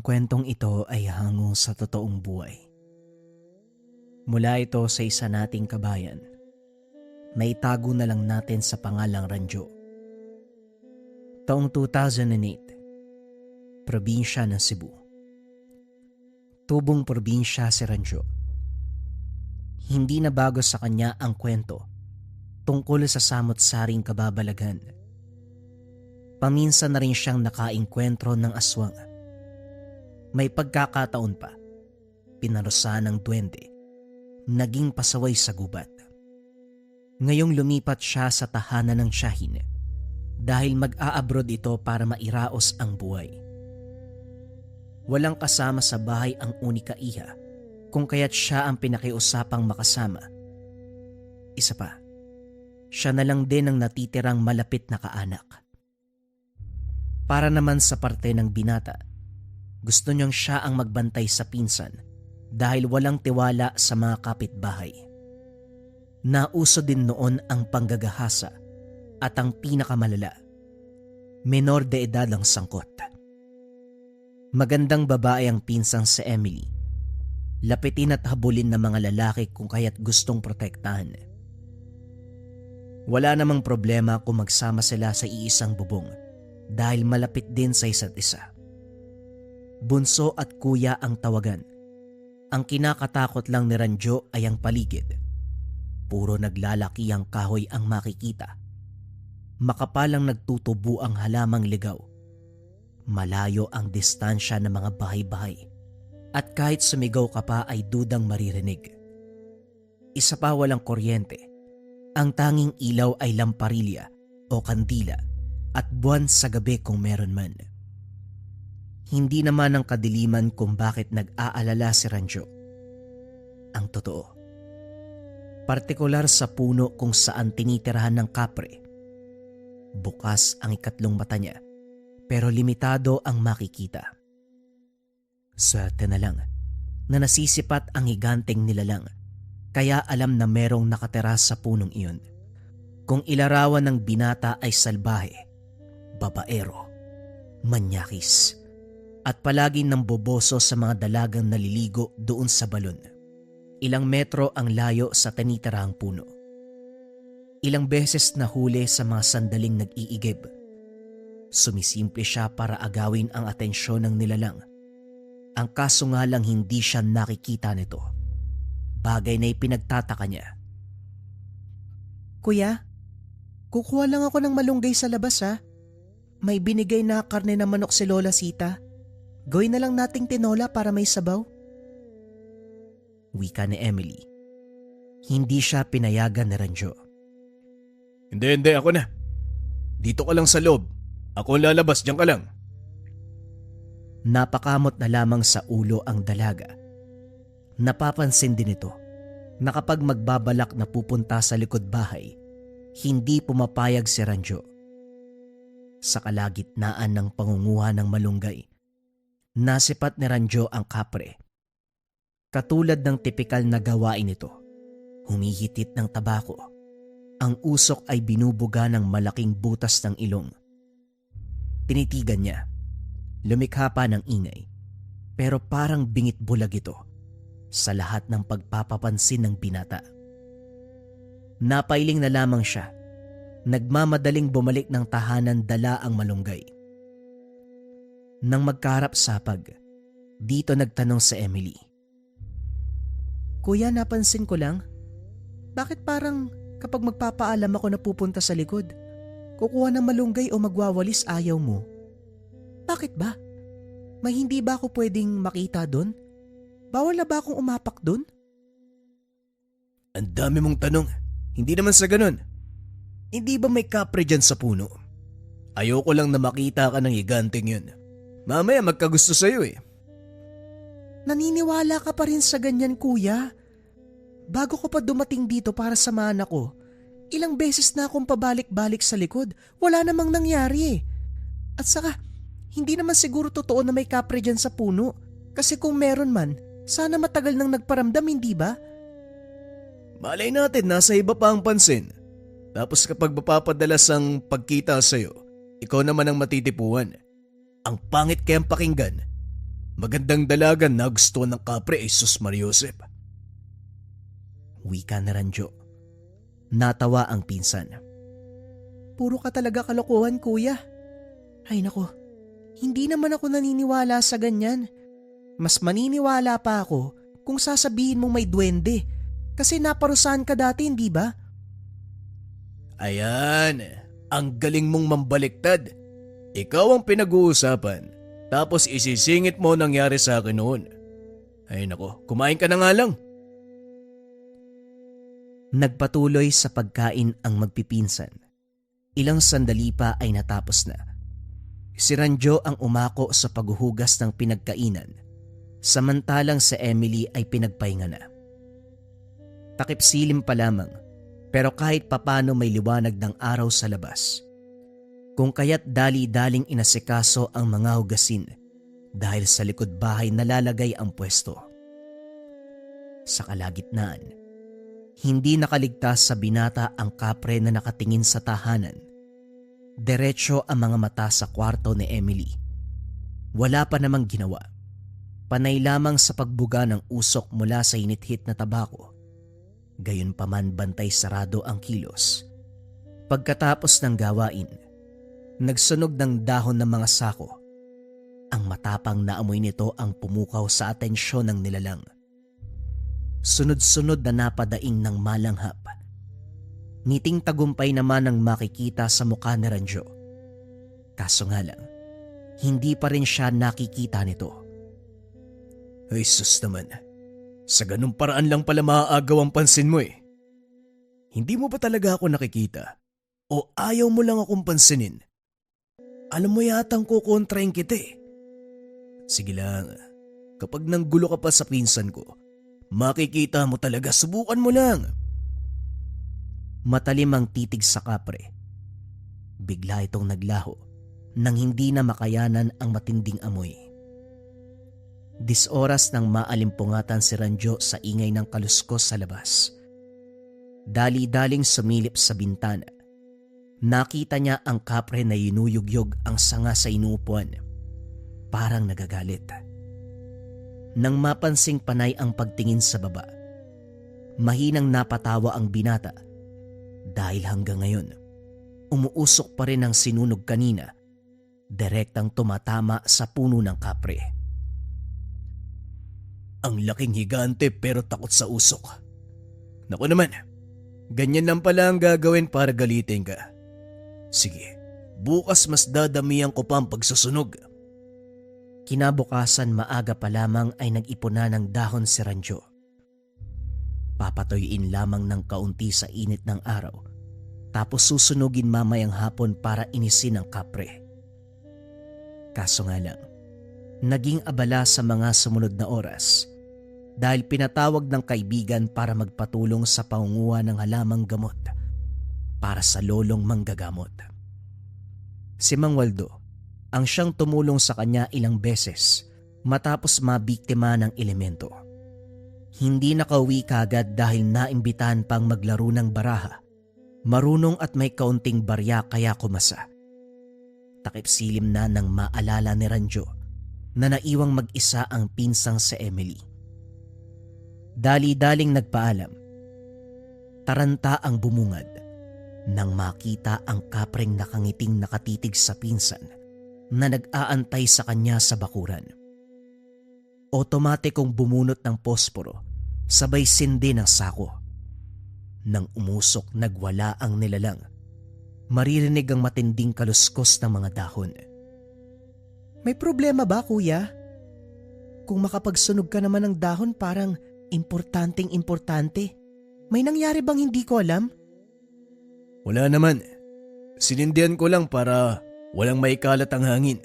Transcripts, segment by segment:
Ang kwentong ito ay hango sa totoong buhay. Mula ito sa isa nating kabayan. May tago na lang natin sa pangalang Ranjo. Taong 2008, probinsya ng Cebu. Tubong probinsya si Ranjo. Hindi na bago sa kanya ang kwento tungkol sa samot-saring kababalaghan. Paminsan na rin siyang nakaengkwentro ng aswang. May pagkakataon pa, pinarusahan ng duwende, naging pasaway sa gubat. Ngayong lumipat siya sa tahanan ng tiyahin dahil mag-a-abroad ito para mairaos ang buhay. Walang kasama sa bahay ang unika iha kung kaya't siya ang pinakiusapang makasama. Isa pa, siya na lang din ang natitirang malapit na kaanak. Para naman sa parte ng binata, gusto niyang siya ang magbantay sa pinsan dahil walang tiwala sa mga kapitbahay. Nauso din noon ang panggagahasa at ang pinakamalala, menor de edad ang sangkot. Magandang babae ang pinsang si Emily. Lapitin at habulin ng mga lalaki kung kaya't gustong protektahan. Wala namang problema kung magsama sila sa iisang bubong dahil malapit din sa isa't isa. Bunso at kuya ang tawagan. Ang kinakatakot lang ni Ranjo ay ang paligid. Puro naglalaki ang kahoy ang makikita. Makapalang nagtutubo ang halamang ligaw. Malayo ang distansya ng mga bahay-bahay. At kahit sumigaw ka pa ay dudang maririnig. Isa pa walang kuryente. Ang tanging ilaw ay lamparilla o kandila at buwan sa gabi kung meron man. Hindi naman ang kadiliman kung bakit nag-aalala si Ranjo. Ang totoo, partikular sa puno kung saan tinitirahan ng kapre. Bukas ang ikatlong mata niya, pero limitado ang makikita. Swerte na lang na nasisipat ang higanteng nilalang, kaya alam na merong nakatira sa punong iyon. Kung ilarawan ng binata ay salbahe, babaero, manyakis, at palaging namboboso sa mga dalagang naliligo doon sa balon. Ilang metro ang layo sa tinitirahang puno. Ilang beses nahuli sa mga sandaling nag-iigib. Sumisimple siya para agawin ang atensyon ng nilalang. Ang kaso nga lang hindi siya nakikita nito. Bagay na ipinagtataka niya. Kuya, kukuha lang ako ng malunggay sa labas ha. May binigay na karne na manok si Lola Sita. Gawin na lang nating tinola para may sabaw. Wika ni Emily. Hindi siya pinayagan ni Ranjo. Hindi, ako na. Dito ka lang sa loob. Ako ang lalabas, diyan ka lang. Napakamot na lamang sa ulo ang dalaga. Napapansin din ito na kapag magbabalak na pupunta sa likod bahay, hindi pumapayag si Ranjo. Sa kalagitnaan ng pangunguha ng malunggay, nasipat ni Ranjo ang kapre. Katulad ng tipikal na gawain nito, humihitit ng tabako. Ang usok ay binubuga ng malaking butas ng ilong. Tinitigan niya. Lumikha pa ng ingay. Pero parang bingit bulag ito sa lahat ng pagpapapansin ng binata. Napailing na lamang siya. Nagmamadaling bumalik ng tahanan dala ang malunggay. Nang magkaharap-sapag, dito nagtanong si Emily. Kuya, napansin ko lang. Bakit parang kapag magpapaalam ako na pupunta sa likod, kukuha ng malunggay o magwawalis ayaw mo? Bakit ba? May hindi ba ako pwedeng makita doon? Bawal na ba akong umapak doon? Ang dami mong tanong. Hindi naman sa ganun. Hindi ba may kapre dyan sa puno? Ayoko lang na makita ka ng higanteng yun. Mamaya magkagusto sa'yo eh. Naniniwala ka pa rin sa ganyan, kuya. Bago ko pa dumating dito para samahan ako, ilang beses na akong pabalik-balik sa likod. Wala namang nangyari eh. At saka, hindi naman siguro totoo na may kapre dyan sa puno. Kasi kung meron man, sana matagal nang nagparamdam, hindi ba? Malay natin, nasa iba pa ang pansin. Tapos kapag mapapadalas ang pagkita sa'yo, ikaw naman ang matitipuan. Ang pangit kayang pakinggan. Magandang dalagan na gusto ng kapre ay sus Mariosep. Wika ni Ranjo. Natawa ang pinsan. Puro ka talaga kalokohan, kuya. Ay nako, hindi naman ako naniniwala sa ganyan. Mas maniniwala pa ako kung sasabihin mong may duwende. Kasi naparusahan ka dati, hindi ba? Ayan, ang galing mong mambaliktad. Ikaw ang pinag-uusapan, tapos isisingit mo ang nangyari sa akin noon. Ay nako, kumain ka na nga lang. Nagpatuloy sa pagkain ang magpipinsan. Ilang sandali pa ay natapos na. Si Ranjo ang umako sa paghuhugas ng pinagkainan, samantalang si Emily ay pinagpahinga na. Takip silim pa lamang, pero kahit papano may liwanag ng araw sa labas. Kung kaya't dali-daling inasikaso ang mga hugasin dahil sa likod bahay nalalagay ang pwesto. Sa kalagitnaan, hindi nakaligtas sa binata ang kapre na nakatingin sa tahanan. Diretso ang mga mata sa kwarto ni Emily. Wala pa namang ginawa. Panay lamang sa pagbuga ng usok mula sa hinithit na tabako. Gayunpaman bantay sarado ang kilos. Pagkatapos ng gawain, nagsunog ng dahon ng mga sako. Ang matapang na amoy nito ang pumukaw sa atensyon ng nilalang. Sunod-sunod na napadaing ng malanghap. Ngiting tagumpay naman ang makikita sa mukha ni Ranjo. Kaso nga lang, hindi pa rin siya nakikita nito. Ay sus naman, sa ganung paraan lang pala maaagaw ang pansin mo eh. Hindi mo ba talaga ako nakikita? O ayaw mo lang akong pansinin? Alam mo yatang kukontrahin kita eh. Sige lang, kapag nanggulo ka pa sa pinsan ko, makikita mo talaga, subukan mo lang. Matalim ang titig sa kapre. Bigla itong naglaho nang hindi na makayanan ang matinding amoy. Disoras nang maalimpungatan si Ranjo sa ingay ng kaluskos sa labas. Dali-daling sumilip sa bintana. Nakita niya ang kapre na yinuyugyog ang sanga sa inuupuan. Parang nagagalit. Nang mapansing panay ang pagtingin sa baba, mahinang napatawa ang binata dahil hanggang ngayon, umuusok pa rin ang sinunog kanina, direktang tumatama sa puno ng kapre. Ang laking higante pero takot sa usok. Naku naman, ganyan lang pala ang gagawin para galitin ka. Sige, bukas mas dadamihan ko pa ang pagsusunog. Kinabukasan maaga pa lamang ay nag-ipon na ng dahon si Ranjo. Papatoyin lamang ng kaunti sa init ng araw, tapos susunugin mamayang hapon para inisin ang kapre. Kaso nga lang, naging abala sa mga sumunod na oras dahil pinatawag ng kaibigan para magpatulong sa pangunguha ng halamang gamot para sa lolong manggagamot. Si Mang Waldo ang siyang tumulong sa kanya ilang beses matapos mabiktima ng elemento. Hindi nakauwi kaagad dahil naimbitahan pang maglaro ng baraha. Marunong at may kaunting barya kaya kumasa. Takip silim na nang maalala ni Ranjo na naiwang mag-isa ang pinsang si Emily. Dali-daling nagpaalam. Taranta ang bumungad nang makita ang kapreng nakangiting nakatitig sa pinsan na nag-aantay sa kanya sa bakuran. Otomatikong bumunot ng posporo, sabay sindi ng sako. Nang umusok nagwala ang nilalang, maririnig ang matinding kaluskos ng mga dahon. May problema ba, kuya? Kung makapagsunog ka naman ng dahon parang importanteng-importante. May nangyari bang hindi ko alam? Wala naman. Sinindihan ko lang para walang maikalat ang hangin.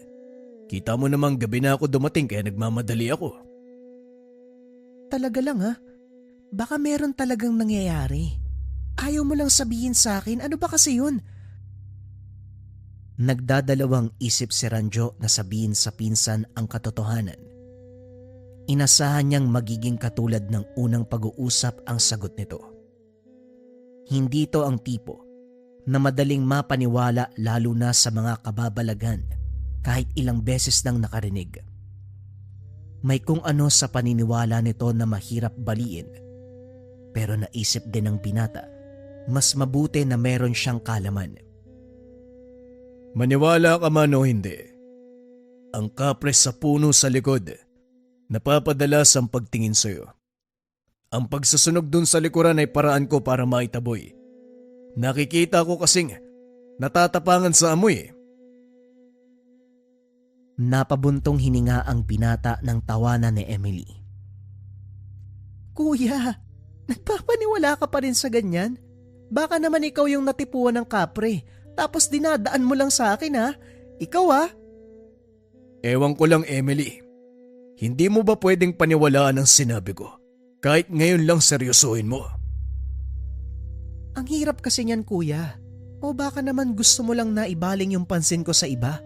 Kita mo namang gabi na ako dumating kaya nagmamadali ako. Talaga lang ha? Baka meron talagang nangyayari. Ayaw mo lang sabihin sa akin, ano ba kasi yun? Nagdadalawang isip si Ranjo na sabihin sa pinsan ang katotohanan. Inasahan niyang magiging katulad ng unang pag-uusap ang sagot nito. Hindi ito ang tipo na madaling mapaniwala lalo na sa mga kababalagan kahit ilang beses nang nakarinig. May kung ano sa paniniwala nito na mahirap baliin. Pero naisip din ng binata, mas mabuti na meron siyang kalaman. Maniwala ka man o hindi, ang kapre sa puno sa likod, napapadalas ang pagtingin sa'yo. Ang pagsusunog dun sa likuran ay paraan ko para maitaboy. Nakikita ko kasing natatapangan sa amoy. Napabuntong hininga ang binata ng tawanan ni Emily. Kuya, nagpapaniwala ka pa rin sa ganyan? Baka naman ikaw yung natipuan ng kapre, tapos dinadaan mo lang sa akin ha? Ikaw ha? Ewan ko lang, Emily. Hindi mo ba pwedeng paniwalaan ang sinabi ko? Kahit ngayon lang seryosohin mo. Ang hirap kasi niyan kuya. O baka naman gusto mo lang na ibaling yung pansin ko sa iba?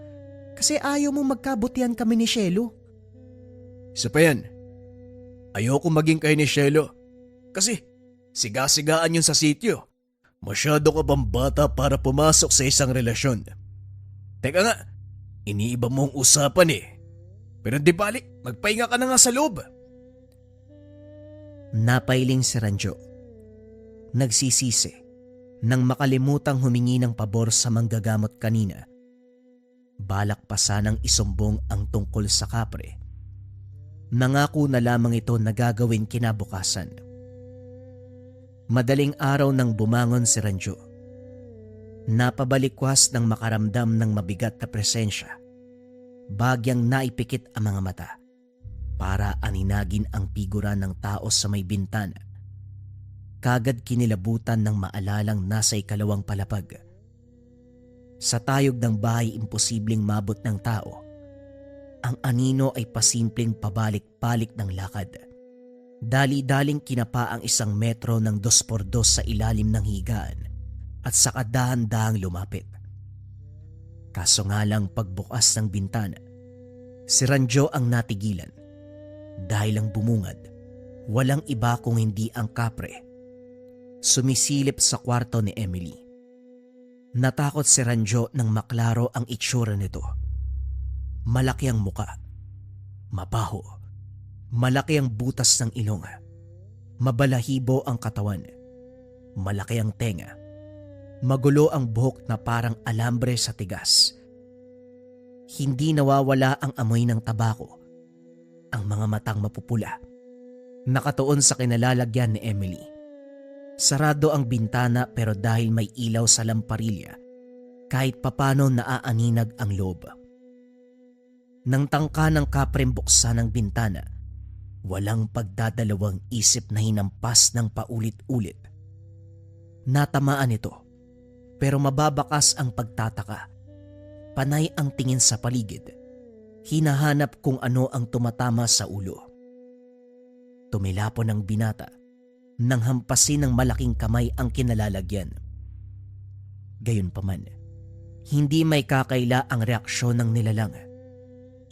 Kasi ayaw mo magkabutihan kami ni Shelo. Isa pa yan. Ayoko maging kay ni Shelo. Kasi siga-sigaan yun sa sityo. Masyado ka bang bata para pumasok sa isang relasyon? Teka nga, iniiba mo ang usapan eh. Pero di balik, magpahinga ka na nga sa loob. Napailing si Ranjo. Nagsisisi nang makalimutang humingi ng pabor sa manggagamot kanina. Balak pa sanang isumbong ang tungkol sa kapre. Nangako na lamang ito na gagawin kinabukasan. Madaling araw nang bumangon si Ranjo. Napabalikwas nang makaramdam ng mabigat na presensya. Bagyang naipikit ang mga mata para aninagin ang figura ng tao sa may bintana. Kagad kinilabutan ng maalalang nasa ikalawang palapag. Sa tayog ng bahay imposibleng mabot ng tao. Ang anino ay pasimpleng pabalik-balik ng lakad. Dali-daling kinapa ang 1 metro ng 2x2 sa ilalim ng higaan at saka dahan-dahang lumapit. Kaso nga lang pagbukas ng bintana, si Ranjo ang natigilan. Dahil ang bumungad, walang iba kung hindi ang kapre. Sumisilip sa kwarto ni Emily. Natakot si Ranjo nang maklaro ang itsura nito. Malaki ang muka, mabaho, malaki ang butas ng ilong, mabalahibo ang katawan, malaki ang tenga, magulo ang buhok na parang alambre sa tigas. Hindi nawawala ang amoy ng tabako, ang mga matang mapupula, nakatuon sa kinalalagyan ni Emily. Sarado ang bintana pero dahil may ilaw sa lamparilla, kahit papano naaaninag ang loob. Nang tangka ng kapreng buksan ang bintana, walang pagdadalawang isip na hinampas ng paulit-ulit. Natamaan ito, pero mababakas ang pagtataka. Panay ang tingin sa paligid. Hinahanap kung ano ang tumatama sa ulo. Tumilapon ang binata nang hampasin ng malaking kamay ang kinalalagyan. Gayunpaman, hindi may kakaila ang reaksyon ng nilalang.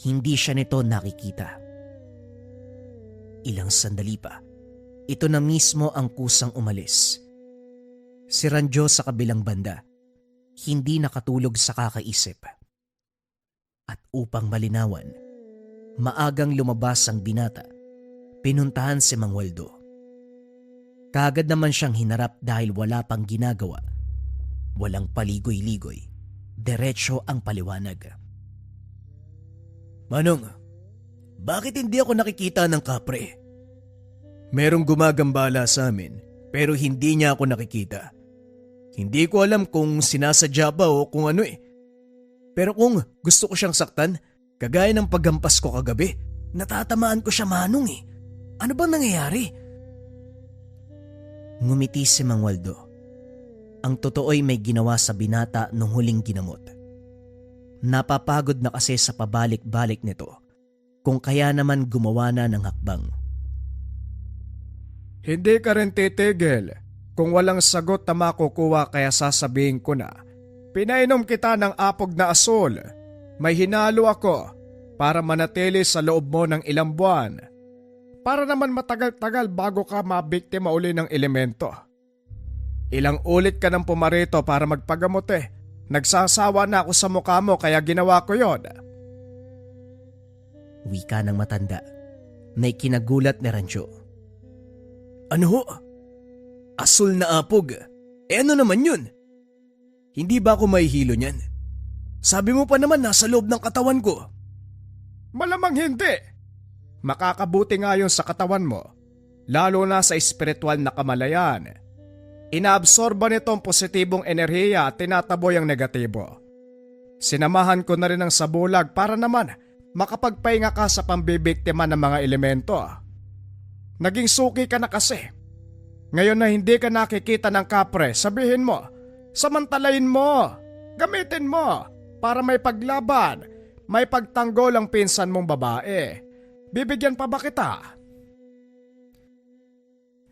Hindi siya nito nakikita. Ilang sandali pa, ito na mismo ang kusang umalis. Si Ranjo sa kabilang banda, hindi nakatulog sa kakaisip. At upang malinawan, maagang lumabas ang binata, pinuntahan si Mang Waldo. Kagad naman siyang hinarap dahil wala pang ginagawa. Walang paligoy-ligoy. Diretso ang paliwanag. Manong, bakit hindi ako nakikita ng kapre? Merong gumagambala sa amin pero hindi niya ako nakikita. Hindi ko alam kung sinasadya ba o kung ano eh. Pero kung gusto ko siyang saktan, kagaya ng paghampas ko kagabi, natatamaan ko siya, Manong eh. Ano bang nangyayari? Ngumiti si Mang Waldo. Ang totoo'y may ginawa sa binata nung huling ginamot. Napapagod na kasi sa pabalik-balik nito, kung kaya naman gumawa na ng hakbang. Hindi ka rin titigil. Kung walang sagot na makukuha kaya sasabihin ko na, pinainom kita ng apog na asul. May hinalo ako para manatili sa loob mo ng ilang buwan. Para naman matagal-tagal bago ka mabiktima uli ng elemento. Ilang ulit ka nang pumarito para magpagamot eh. Nagsasawa na ako sa mukha mo kaya ginawa ko yon. Wika ng matanda na ikinagulat ni Ranjo. Ano ho? Asul na apog? Ano naman yun? Hindi ba ako mahihilo niyan? Sabi mo pa naman nasa loob ng katawan ko. Malamang hindi. Makakabuti nga yun sa katawan mo, lalo na sa espiritual na kamalayan. Inaabsorba nito ang positibong enerhiya at tinataboy ang negatibo. Sinamahan ko na rin ng sabulag para naman makapagpahinga ka sa pambibiktima ng mga elemento. Naging suki ka na kasi. Ngayon na hindi ka nakikita ng kapre, sabihin mo, samantalayin mo, gamitin mo para may paglaban, may pagtanggol ang pinsan mong babae. Bibigyan pa ba kita?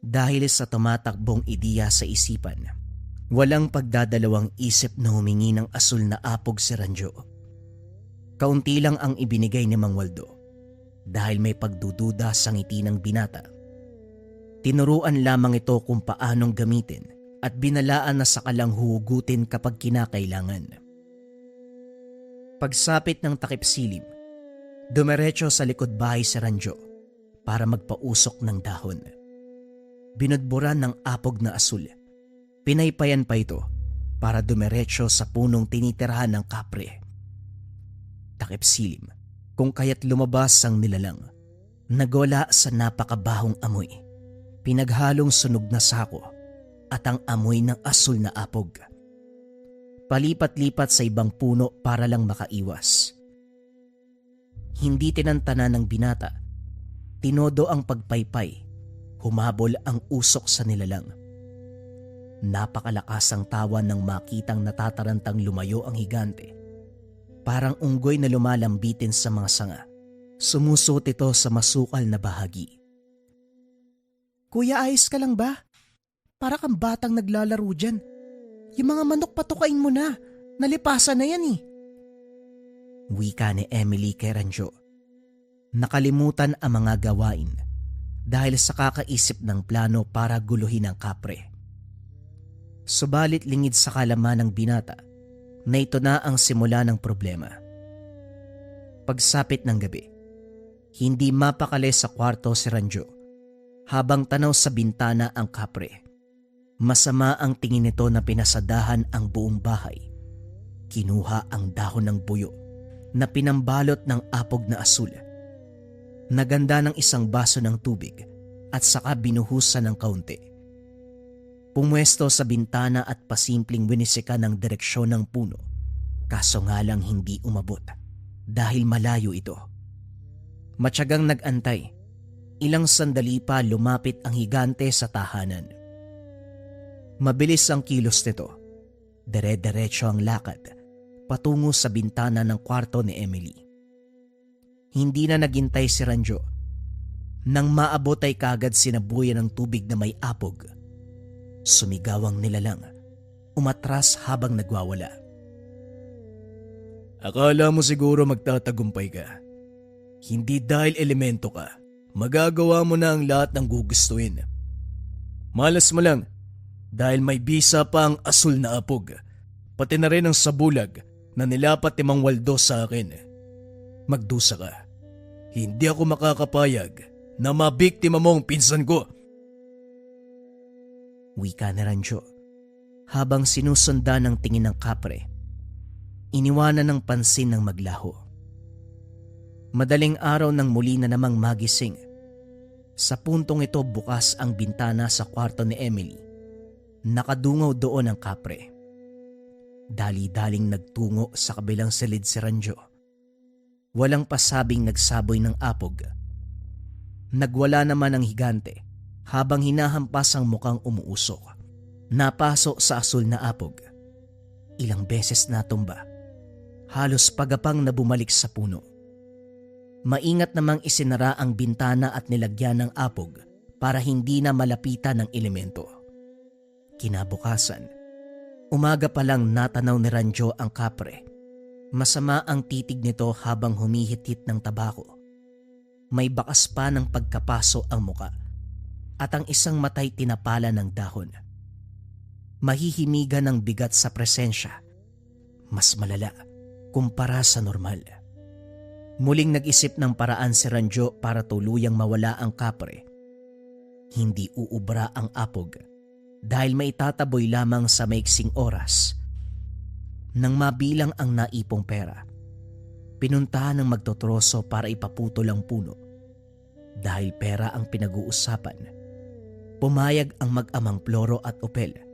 Dahil sa tumatakbong ideya sa isipan, walang pagdadalawang isip na humingi ng asul na apog si Ranjo. Kaunti lang ang ibinigay ni Mang Waldo dahil may pagdududa sa ngiti ng binata. Tinuruan lamang ito kung paanong gamitin at binalaan na sakalang huhugutin kapag kinakailangan. Pagsapit ng takip silim, dumiretso sa likod bahay si Ranjo para magpausok ng dahon. Binudburan ng apog na asul. Pinaypayan pa ito para dumiretso sa punong tinitirahan ng kapre. Takip silim kung kaya't lumabas ang nilalang. Nagwala sa napakabahong amoy. Pinaghalong sunog na sako at ang amoy ng asul na apog. Palipat-lipat sa ibang puno para lang makaiwas. Hindi tinantana ng binata. Tinodo ang pagpaypay. Humabol ang usok sa nilalang. Napakalakas ang tawa nang makitang natatarantang lumayo ang higante. Parang unggoy na lumalambitin sa mga sanga. Sumusot ito sa masukal na bahagi. Kuya, ayos ka lang ba? Para kang batang naglalaro dyan. Yung mga manok patukain mo na. Nalipasan na yan eh. Wika ni Emily kay Ranjo. Nakalimutan ang mga gawain dahil sa kakaisip ng plano para guluhin ang kapre. Subalit lingid sa kalaman ng binata na ito na ang simula ng problema. Pagsapit ng gabi, hindi mapakali sa kwarto si Ranjo habang tanaw sa bintana ang kapre. Masama ang tingin nito na pinasadahan ang buong bahay. Kinuha ang dahon ng buyo na pinambalot ng apog na asul. Naganda ng isang baso ng tubig at saka binuhusan ng kaunti. Pumwesto sa bintana at pasimpleng winisika ng direksyon ng puno. Kaso nga lang hindi umabot dahil malayo ito. Matyagang nag-antay. Ilang sandali pa lumapit ang higante sa tahanan. Mabilis ang kilos nito. Dire-diretso ang lakad patungo sa bintana ng kwarto ni Emily. Hindi na naghintay si Ranjo. Nang maabot ay kagad sinabuyan ng tubig na may apog. Sumigaw ang nilalang. Umatras habang nagwawala. Akala mo siguro magtatagumpay ka. Hindi dahil elemento ka. Magagawa mo na ang lahat ng gugustuhin. Malas mo lang dahil may bisa pa ang asul na apog. Pati na rin ang sabulag na nilapat ni Mang Waldo sa akin. Magdusa ka. Hindi ako makakapayag na mabiktima mo ang pinsan ko. Wika ni Ranjo habang sinusundan ng tingin ng kapre. Iniwanan ng pansin ng maglaho. Madaling araw nang muli na namang magising. Sa puntong ito bukas ang bintana sa kwarto ni Emily. Nakadungaw doon ang kapre. Dali-daling nagtungo sa kabilang silid si Ranjo. Walang pasabing nagsaboy ng apog. Nagwala naman ang higante habang hinahampas ang mukhang umuusok. Napasok sa asul na apog. Ilang beses natumba. Halos pagapang na bumalik sa puno. Maingat namang isinara ang bintana at nilagyan ng apog para hindi na malapitan ng elemento. Kinabukasan, umaga pa lang natanaw ni Ranjo ang kapre. Masama ang titig nito habang humihit-hit ng tabako. May bakas pa ng pagkapaso ang muka at ang isang matay tinapala ng dahon. Mahihimigan ng bigat sa presensya. Mas malala kumpara sa normal. Muling nag-isip ng paraan si Ranjo para tuluyang mawala ang kapre. Hindi uubra ang apog dahil maitataboy lamang sa maiksing oras. Nang mabilang ang naipong pera, pinuntahan ng magtotroso para ipaputol ang puno. Dahil pera ang pinag-uusapan, pumayag ang mag-amang Floro at Opel.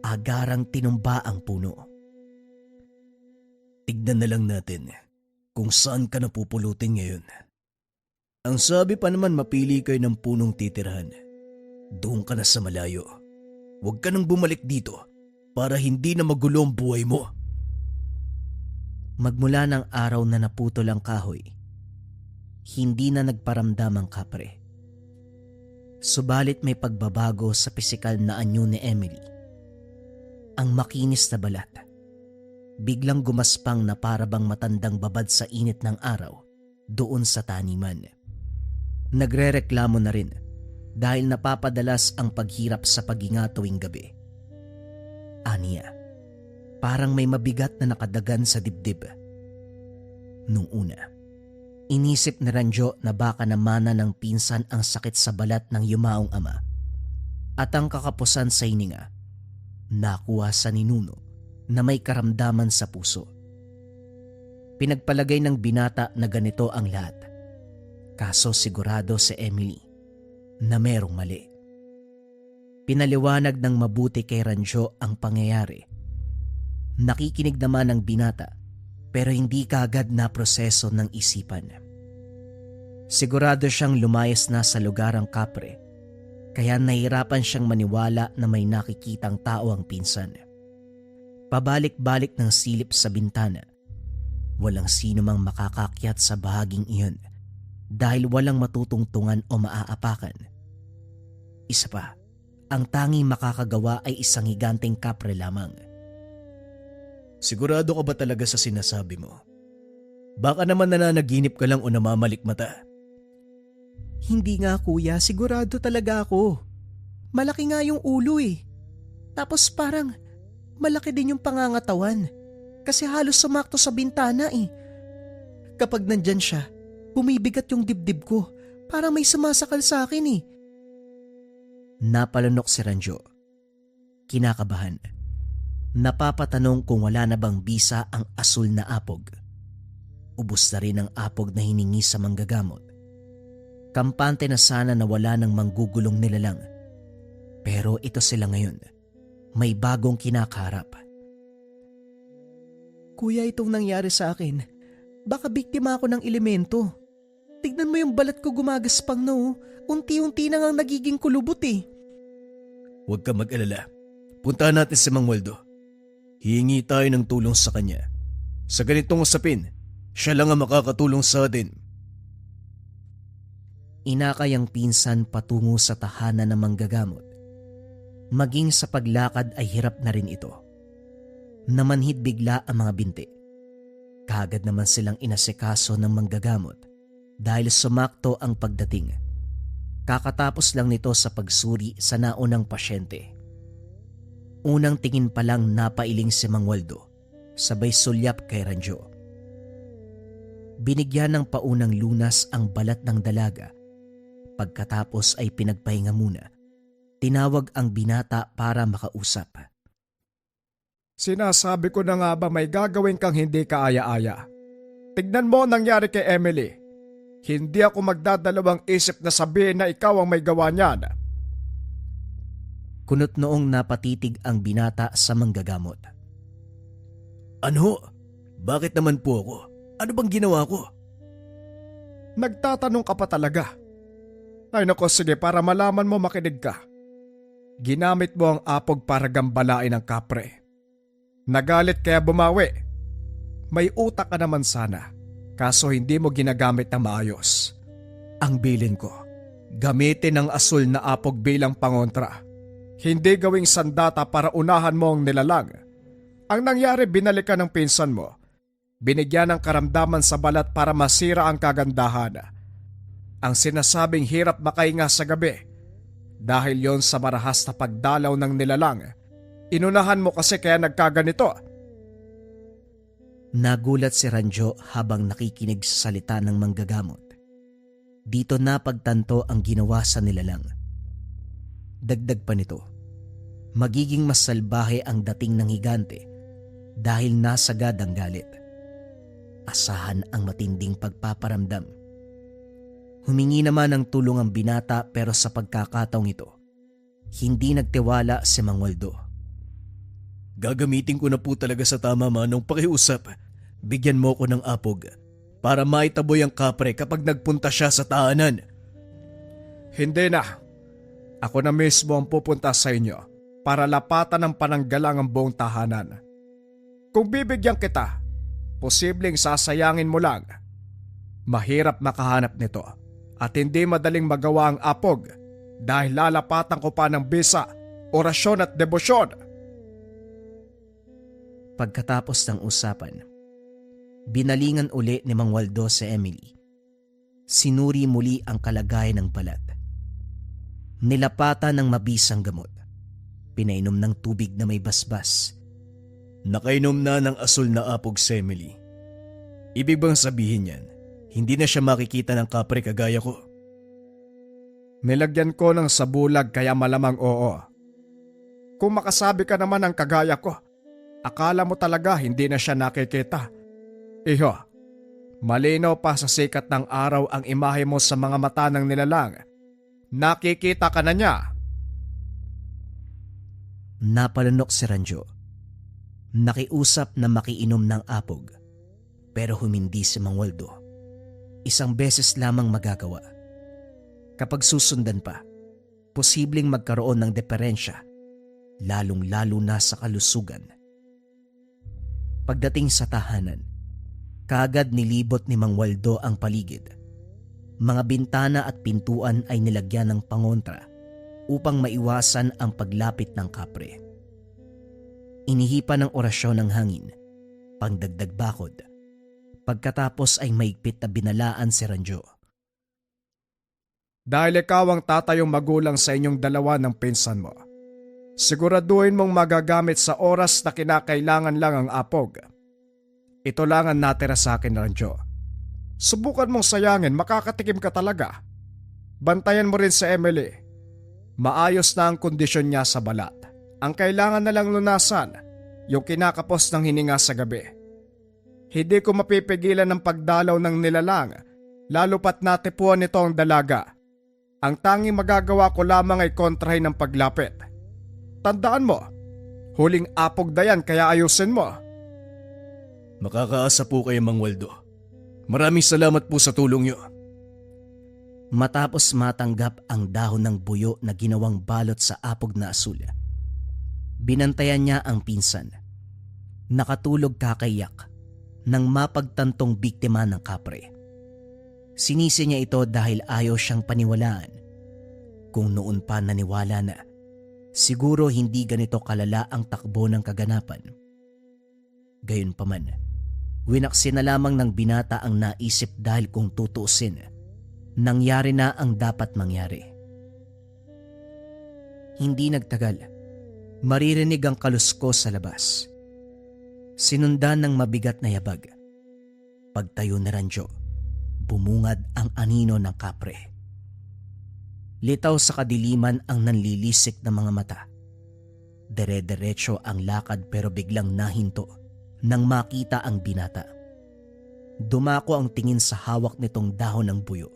Agarang tinumba ang puno. Tignan na lang natin kung saan ka napupulutin ngayon. Ang sabi pa naman mapili kayo ng punong titirahan. Doon ka na sa malayo. Huwag ka nang bumalik dito para hindi na magulo ang buhay mo. Magmula ng araw na naputol ang kahoy, hindi na nagparamdam ang kapre. Subalit may pagbabago sa pisikal na anyo ni Emily. Ang makinis na balat, biglang gumaspang na parabang matandang babad sa init ng araw doon sa taniman. Nagrereklamo na rin dahil napapadalas ang paghirap sa paghinga tuwing gabi. Aniya, parang may mabigat na nakadagan sa dibdib. Nung una, inisip ni Ranjo na baka namana ng pinsan ang sakit sa balat ng yumaong ama at ang kakapusan sa hininga nakuha sa ninuno na may karamdaman sa puso. Pinagpalagay ng binata na ganito ang lahat. Kaso sigurado si Emily na merong mali. Pinaliwanag ng mabuti kay Ranjo ang pangyayari. Nakikinig naman ang binata pero hindi kaagad na proseso ng isipan. Sigurado siyang lumayas na sa lugar ang kapre kaya nahirapan siyang maniwala na may nakikitang tao ang pinsan. Pabalik-balik ng silip sa bintana. Walang sino mang makakakyat sa bahaging iyon dahil walang matutungtungan o maaapakan. Isa pa, ang tanging makakagawa ay isang higanteng kapre lamang. Sigurado ka ba talaga sa sinasabi mo? Baka naman nananaginip ka lang o namamalikmata. Hindi nga kuya, sigurado talaga ako. Malaki nga yung ulo eh. Tapos parang malaki din yung pangangatawan. Kasi halos sumakto sa bintana eh. Kapag nandyan siya, bumibigat yung dibdib ko. Parang may sumasakal sa akin eh. Napalunok si Ranjo. Kinakabahan. Napapatanong kung wala na bang bisa ang asul na apog. Ubus na rin ang apog na hiningi sa manggagamot. Kampante na sana na wala ng manggugulong nilalang. Pero ito sila ngayon. May bagong kinakaharap. Kuya, itong nangyari sa akin. Baka biktima ako ng elemento. Tignan mo yung balat ko gumagaspang na oh. Unti-unti na ngang nagiging kulubot eh. Huwag ka mag-alala. Puntahan natin si Mang Waldo. Hihingi tayo ng tulong sa kanya. Sa ganitong usapin, siya lang ang makakatulong sa atin. Inakay ang pinsan patungo sa tahanan ng manggagamot. Maging sa paglakad ay hirap na rin ito. Namanhid bigla ang mga binti. Kaagad naman silang inasikaso ng manggagamot dahil sumakto ang pagdating. Kakatapos lang nito sa pagsuri sa naunang pasyente. Unang tingin pa lang napailing si Mang Waldo, sabay sulyap kay Ranjo. Binigyan ng paunang lunas ang balat ng dalaga. Pagkatapos ay pinagpahinga muna. Tinawag ang binata para makausap. Sinasabi ko na nga ba may gagawin kang hindi kaaya-aya? Tignan mo ang nangyari kay Emily. Hindi ako magdadalawang isip na sabihin na ikaw ang may gawa niyan. Kunot noong napatitig ang binata sa manggagamot. Ano? Bakit naman po ako? Ano bang ginawa ko? Nagtatanong ka pa talaga. Ay nako, sige, para malaman mo, makinig ka. Ginamit mo ang apog para gambalain ang kapre. Nagalit kaya bumawi. May utak ka naman sana, kaso hindi mo ginagamit na maayos. Ang bilin ko, gamitin ang asul na apog bilang pangontra. Hindi gawing sandata para unahan mo ang nilalang. Ang nangyari, binalikan ng pinsan mo. Binigyan ng karamdaman sa balat para masira ang kagandahan. Ang sinasabing hirap makahinga sa gabi. Dahil yon sa marahas na pagdalaw ng nilalang. Inunahan mo kasi kaya nagkaganito. Nagulat si Ranjo habang nakikinig sa salita ng manggagamot. Dito na pagtanto ang ginawa sa nilalang. Dagdag pa nito, magiging mas salbahe ang dating ng higante dahil nasagad ang galit. Asahan ang matinding pagpaparamdam. Humingi naman ng tulong ang binata pero sa pagkakataong ito, hindi nagtiwala si Mang Waldo. Gagamitin ko na po talaga sa tama manong pakiusap. Bigyan mo ko ng apog para maitaboy ang kapre kapag nagpunta siya sa tahanan. Hindi na. Ako na mismo ang pupunta sa inyo para lapatan ng pananggalang ang buong tahanan. Kung bibigyan kita, posibleng sasayangin mo lang. Mahirap makahanap nito at hindi madaling magawa ang apog dahil lalapatan ko pa ng bisa, orasyon at debosyon. Pagkatapos ng usapan, binalingan uli ni Mang Waldo si Emily. Sinuri muli ang kalagayan ng balat. Nilapatan ng mabisang gamot. Pinainom ng tubig na may basbas. Nakainom na ng asul na apog si Emily. Ibig bang sabihin yan, hindi na siya makikita ng kapre kagaya ko? Nilagyan ko ng sabulag kaya malamang oo. Kung makasabi ka naman ng kagaya ko, akala mo talaga hindi na siya nakikita. Iho, malinaw pa sa sikat ng araw ang imahe mo sa mga mata ng nilalang. Nakikita ka na niya. Napalunok si Ranjo. Nakiusap na makiinom ng apog. Pero humindi si Mang Waldo. Isang beses lamang magagawa. Kapag susundan pa, posibleng magkaroon ng diferensya, lalong-lalo na sa kalusugan. Pagdating sa tahanan, kaagad nilibot ni Mang Waldo ang paligid. Mga bintana at pintuan ay nilagyan ng pangontra upang maiwasan ang paglapit ng kapre. Inihipan ng orasyon ng hangin, pangdagdag bakod. Pagkatapos ay maigpit na binalaan si Ranjo. Dahil ikaw ang tatayong magulang sa inyong dalawa ng pinsan mo, siguraduhin mong magagamit sa oras na kinakailangan lang ang apog. Ito lang ang natira sa akin, Ranjo. Subukan mong sayangin, makakatikim ka talaga. Bantayan mo rin si Emily. Maayos na ang kondisyon niya sa balat. Ang kailangan na lang lunasan, yung kinakapos ng hininga sa gabi. Hindi ko mapipigilan ng pagdalaw ng nilalang, lalo pat natipuan nito ang dalaga. Ang tanging magagawa ko lamang ay kontrahin ng paglapit. Tandaan mo, huling apog na yan kaya ayusin mo. Makakaasa po kayo, Mang Waldo. Maraming salamat po sa tulong niyo. Matapos matanggap ang dahon ng buyo na ginawang balot sa apog na asul, binantayan niya ang pinsan. Nakatulog kakaiyak nang mapagtantong biktima ng kapre. Sinisi niya ito dahil ayaw siyang paniwalaan. Kung noon pa naniwala na, siguro hindi ganito kalala ang takbo ng kaganapan. Gayunpaman, winaksi na lamang ng binata ang naisip dahil kung tutuusin, nangyari na ang dapat mangyari. Hindi nagtagal, maririnig ang kaluskos sa labas. Sinundan ng mabigat na yabag. Pagtayo ni Ranjo, bumungad ang anino ng kapre. Litaw sa kadiliman ang nanlilisik na mga mata. Dere-derecho ang lakad pero biglang nahinto nang makita ang binata. Dumako ang tingin sa hawak nitong dahon ng buyo.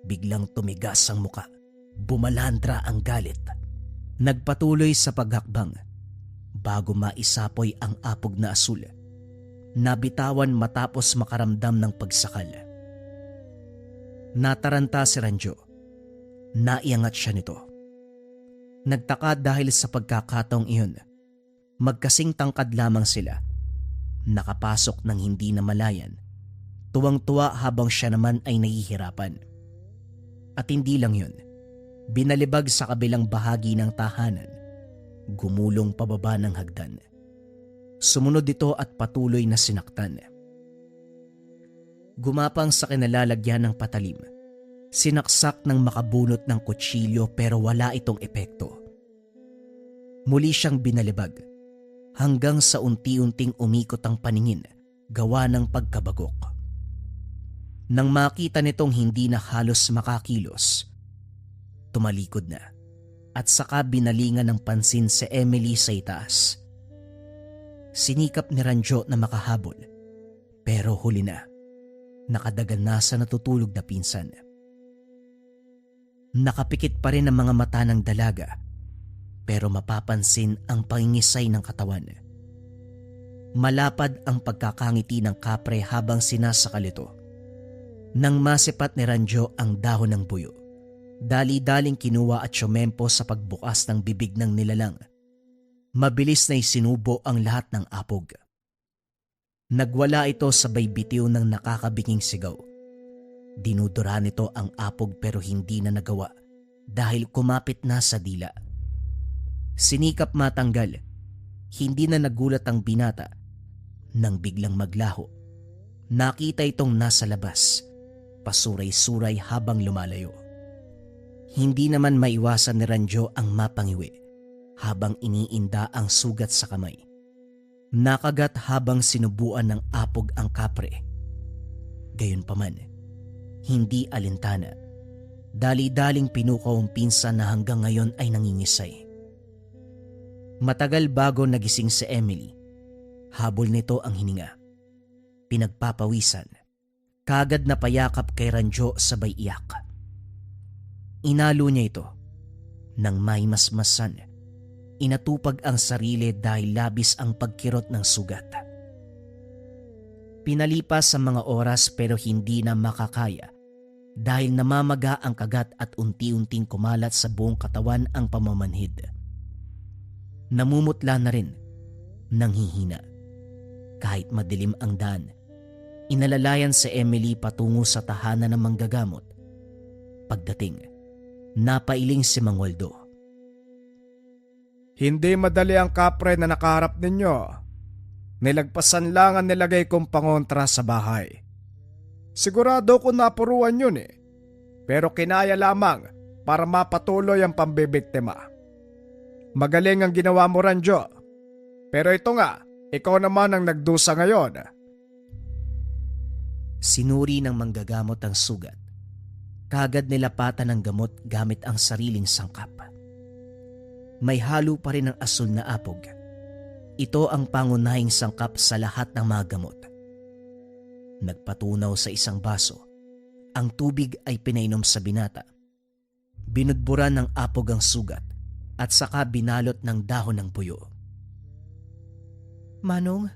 Biglang tumigas ang muka. Bumalandra ang galit. Nagpatuloy sa paghakbang bago maisapoy ang apog na asul. Nabitawan matapos makaramdam ng pagsakal. Nataranta si Ranjo. Naiangat siya nito. Nagtaka dahil sa pagkakataong iyon. Magkasing tangkad lamang sila. Nakapasok ng hindi namalayan. Tuwang-tuwa habang siya naman ay nahihirapan. At hindi lang yun. Binalibag sa kabilang bahagi ng tahanan. Gumulong pababa ng hagdan. Sumunod ito at patuloy na sinaktan. Gumapang sa kinalalagyan ng patalim. Sinaksak ng makabunot ng kutsilyo pero wala itong epekto. Muli siyang binalibag. hanggang sa unti-unting umikot ang paningin gawa ng pagkabagok. Nang makita nitong hindi na halos makakilos, tumalikod na at saka binalingan ng pansin si Emily sa itaas. Sinikap ni Ranjo na makahabol pero huli na. Nakadagan na sa natutulog na pinsan. Nakapikit pa rin ang mga mata ng dalaga pero mapapansin ang pangingisay ng katawan. Malapad ang pagkakangiti ng kapre habang sinasakal ito. Nang masipat ni Ranjo ang dahon ng buyo, dali-daling kinuha at syumempo sa pagbukas ng bibig ng nilalang. Mabilis na isinubo ang lahat ng apog. Nagwala ito sabay bitiw ng nakakabinging sigaw. Dinudura nito ang apog pero hindi na nagawa dahil kumapit na sa dila. Sinikap matanggal, hindi na nagulat ang binata nang biglang maglaho. Nakita itong nasa labas, pasuray-suray habang lumalayo. Hindi naman maiwasan ni Ranjo ang mapangiwi habang iniinda ang sugat sa kamay. Nakagat habang sinubuan ng apog ang kapre. Gayunpaman, hindi alintana. Dali-daling pinukaw ang pinsan na hanggang ngayon ay nangingisay. Matagal bago nagising si Emily. Habol nito ang hininga. Pinagpapawisan. Kagad na payakap kay Ranjo sabay iyak. Inalo niya ito. Nang may masmasan, inatupag ang sarili dahil labis ang pagkirot ng sugat. Pinalipas ang mga oras pero hindi na makakaya dahil namamaga ang kagat at unti-unting kumalat sa buong katawan ang pamamanhid. Namumutla na rin, nanghihina. Kahit madilim ang daan, inalalayan si Emily patungo sa tahanan ng manggagamot. Pagdating, napailing si Mang Waldo. Hindi madali ang kapre na nakaharap ninyo. Nilagpasan lang ang nilagay kong pangontra sa bahay. Sigurado ko napuruan yun pero kinaya lamang para mapatuloy ang pambibiktima. Magaling ang ginawa mo, Ranjo. Pero ito nga, ikaw naman ang nagdusa ngayon. Sinuri ng manggagamot ang sugat. Kagad nilapatan ng gamot gamit ang sariling sangkap. May halo pa rin ang asul na apog. Ito ang pangunahing sangkap sa lahat ng mga gamot. Nagpatunaw sa isang baso. Ang tubig ay pinainom sa binata. Binudburan ng apog ang sugat at saka binalot ng dahon ng buyo. Manong,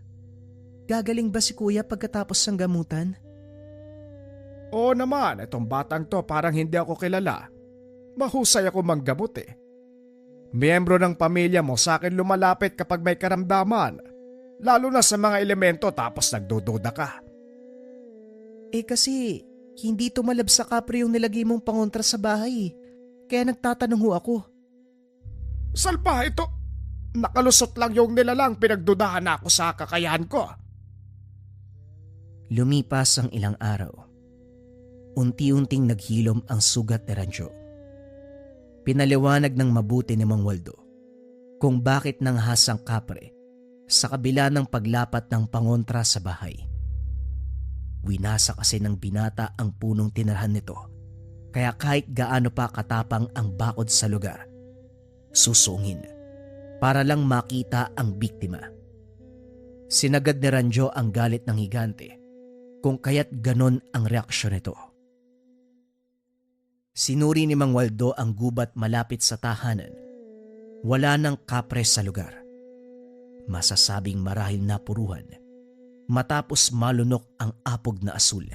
gagaling ba si kuya pagkatapos ng gamutan? Oo naman, itong batang to parang hindi ako kilala. Mahusay ako manggamot Miyembro ng pamilya mo sa akin lumalapit kapag may karamdaman. Lalo na sa mga elemento tapos nagdududa ka. Kasi hindi tumalab sa kapre yung nilagay mong pangontra sa bahay. Kaya nagtatanong ho ako. Salpa ito! Nakalusot lang yung nilalang pinagdudahan ako sa kakayahan ko. Lumipas ang ilang araw. Unti-unting naghilom ang sugat ni Ranjo. Pinaliwanag ng mabuti ni Mang Waldo kung bakit nanghasang kapre sa kabila ng paglapat ng pangontra sa bahay. Winasa kasi ng binata ang punong tinirhan nito, kaya kahit gaano pa katapang ang bakod sa lugar, susungin para lang makita ang biktima. Sinagad ni Ranjo ang galit ng higante kung kaya't ganon ang reaksyon nito. Sinuri ni Mang Waldo ang gubat malapit sa tahanan. Wala nang kapre sa lugar. Masasabing marahil napuruhan matapos malunok ang apog na asul.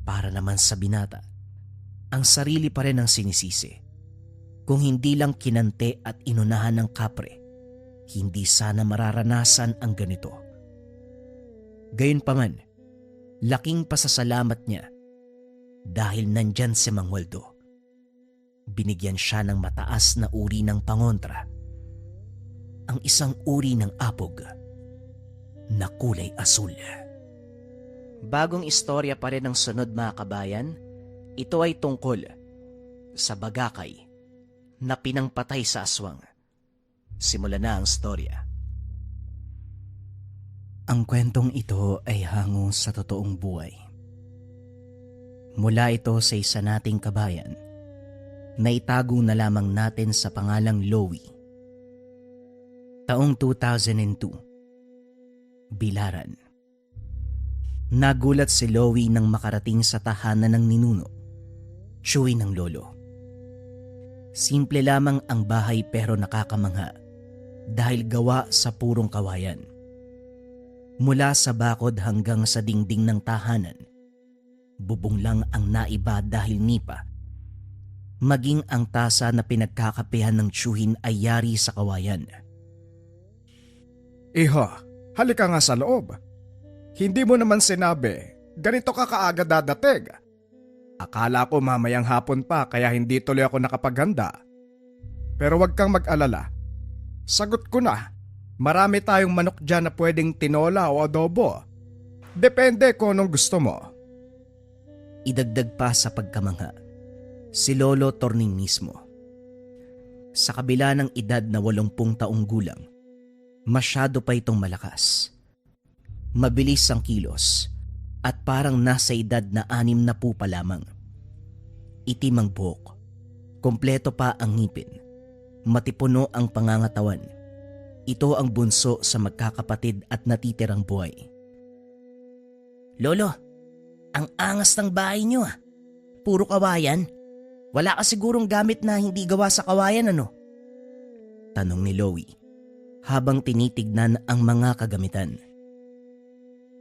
Para naman sa binata, ang sarili pa rin ang sinisisi. Kung hindi lang kinante at inunahan ng kapre, hindi sana mararanasan ang ganito. Gayunpaman, laking pasasalamat niya dahil nandyan si Mang Waldo. Binigyan siya ng mataas na uri ng pangontra. Ang isang uri ng apog na kulay asul. Bagong istorya pa rin ang sunod mga kabayan. Ito ay tungkol sa bagakay na pinangpatay sa aswang. Simulan na ang storya. Ang kwentong ito ay hango sa totoong buhay. Mula ito sa isa nating kabayan na itago na lamang natin sa pangalang Lowy. Taong 2002, Bilaran. Nagulat si Lowy nang makarating sa tahanan ng ninuno, tiyuhin ng lolo. Simple lamang ang bahay pero nakakamangha dahil gawa sa purong kawayan. Mula sa bakod hanggang sa dingding ng tahanan, bubong lang ang naiba dahil nipa. Maging ang tasa na pinagkakapehan ng tiyuhin ay yari sa kawayan. Iho, halika nga sa loob. Hindi mo naman sinabi, ganito ka kaaga dadating. Akala ko mamayang hapon pa kaya hindi tuloy ako nakapaghanda. Pero wag kang mag-alala. Sagot ko na, marami tayong manok dyan na pwedeng tinola o adobo. Depende kung anong gusto mo. Idagdag pa sa pagkamangha, si Lolo Torning mismo. Sa kabila ng edad na 80 taong gulang, masyado pa itong malakas. Mabilis ang kilos at parang nasa edad na 60 pa lamang. Itim ang buhok, kompleto pa ang ngipin, matipuno ang pangangatawan. Ito ang bunso sa magkakapatid at natitirang buhay. Lolo, ang angas ng bahay niyo ah. Puro kawayan. Wala ka sigurong gamit na hindi gawa sa kawayan ano? Tanong ni Lowy habang tinitignan ang mga kagamitan.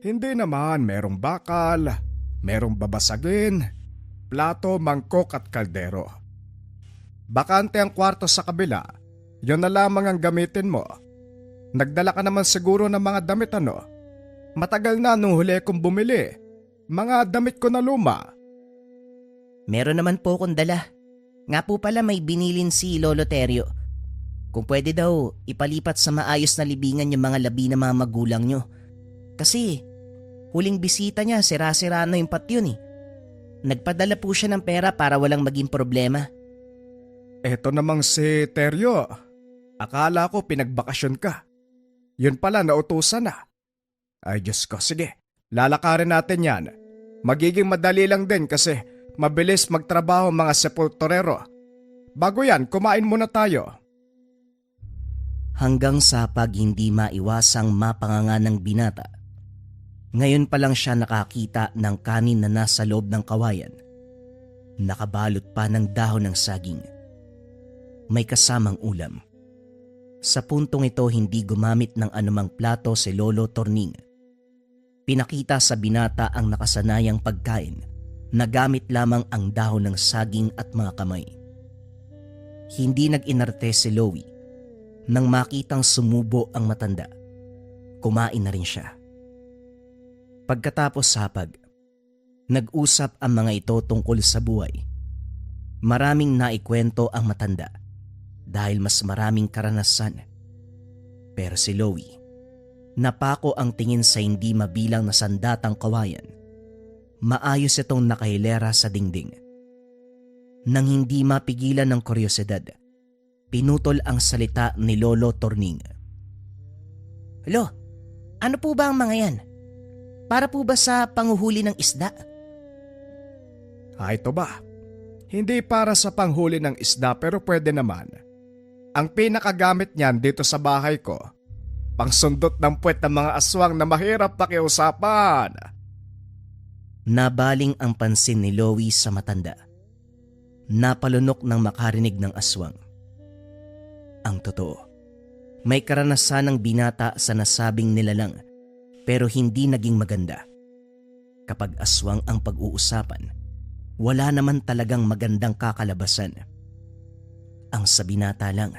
Hindi naman, merong bakal, merong babasagin, plato, mangkok at kaldero. Bakante ang kwarto sa kabila, yun na lamang ang gamitin mo. Nagdala ka naman siguro ng mga damit ano? Matagal na nung huli kong bumili. Mga damit ko na luma. Meron naman po akong dala. Nga po pala may binilin si Lolo Terio. Kung pwede daw, ipalipat sa maayos na libingan yung mga labi ng mga magulang nyo. Kasi huling bisita niya, sira-sira na yung patyon eh. Nagpadala po siya ng pera para walang maging problema. Eto namang si Terio. Akala ko pinagbakasyon ka. Yun pala, nautusan na. Ay Diyos ko, sige. Lalakarin natin yan. Magiging madali lang din kasi mabilis magtrabaho mga sepulturero. Bago yan, kumain muna tayo. Hanggang sa pag hindi maiwasang mapanganga ng binata. Ngayon pa lang siya nakakita ng kanin na nasa loob ng kawayan. Nakabalot pa ng dahon ng saging. May kasamang ulam. Sa puntong ito hindi gumamit ng anumang plato si Lolo Torning. Pinakita sa binata ang nakasanayang pagkain na gamit lamang ang dahon ng saging at mga kamay. Hindi nag-inarte si Lowy nang makitang sumubo ang matanda. Kumain na rin siya. Pagkatapos hapag, nag-usap ang mga ito tungkol sa buhay. Maraming naikwento ang matanda dahil mas maraming karanasan. Pero si Lowy, napako ang tingin sa hindi mabilang na sandatang kawayan. Maayos itong nakahilera sa dingding. Nang hindi mapigilan ng kuryosidad, pinutol ang salita ni Lolo Torning. Lo, ano po ba ang mga yan? Para po ba sa panguhuli ng isda? Ito ba? Hindi para sa panghuli ng isda pero pwede naman. Ang pinakagamit niyan dito sa bahay ko, pangsundot ng puwet ng mga aswang na mahirap pakiusapan. Nabaling ang pansin ni Lowy sa matanda. Napalunok ng makarinig ng aswang. Ang totoo, may karanasan ng binata sa nasabing nilalang pero hindi naging maganda. Kapag aswang ang pag-uusapan, wala naman talagang magandang kakalabasan. Ang sa binata lang,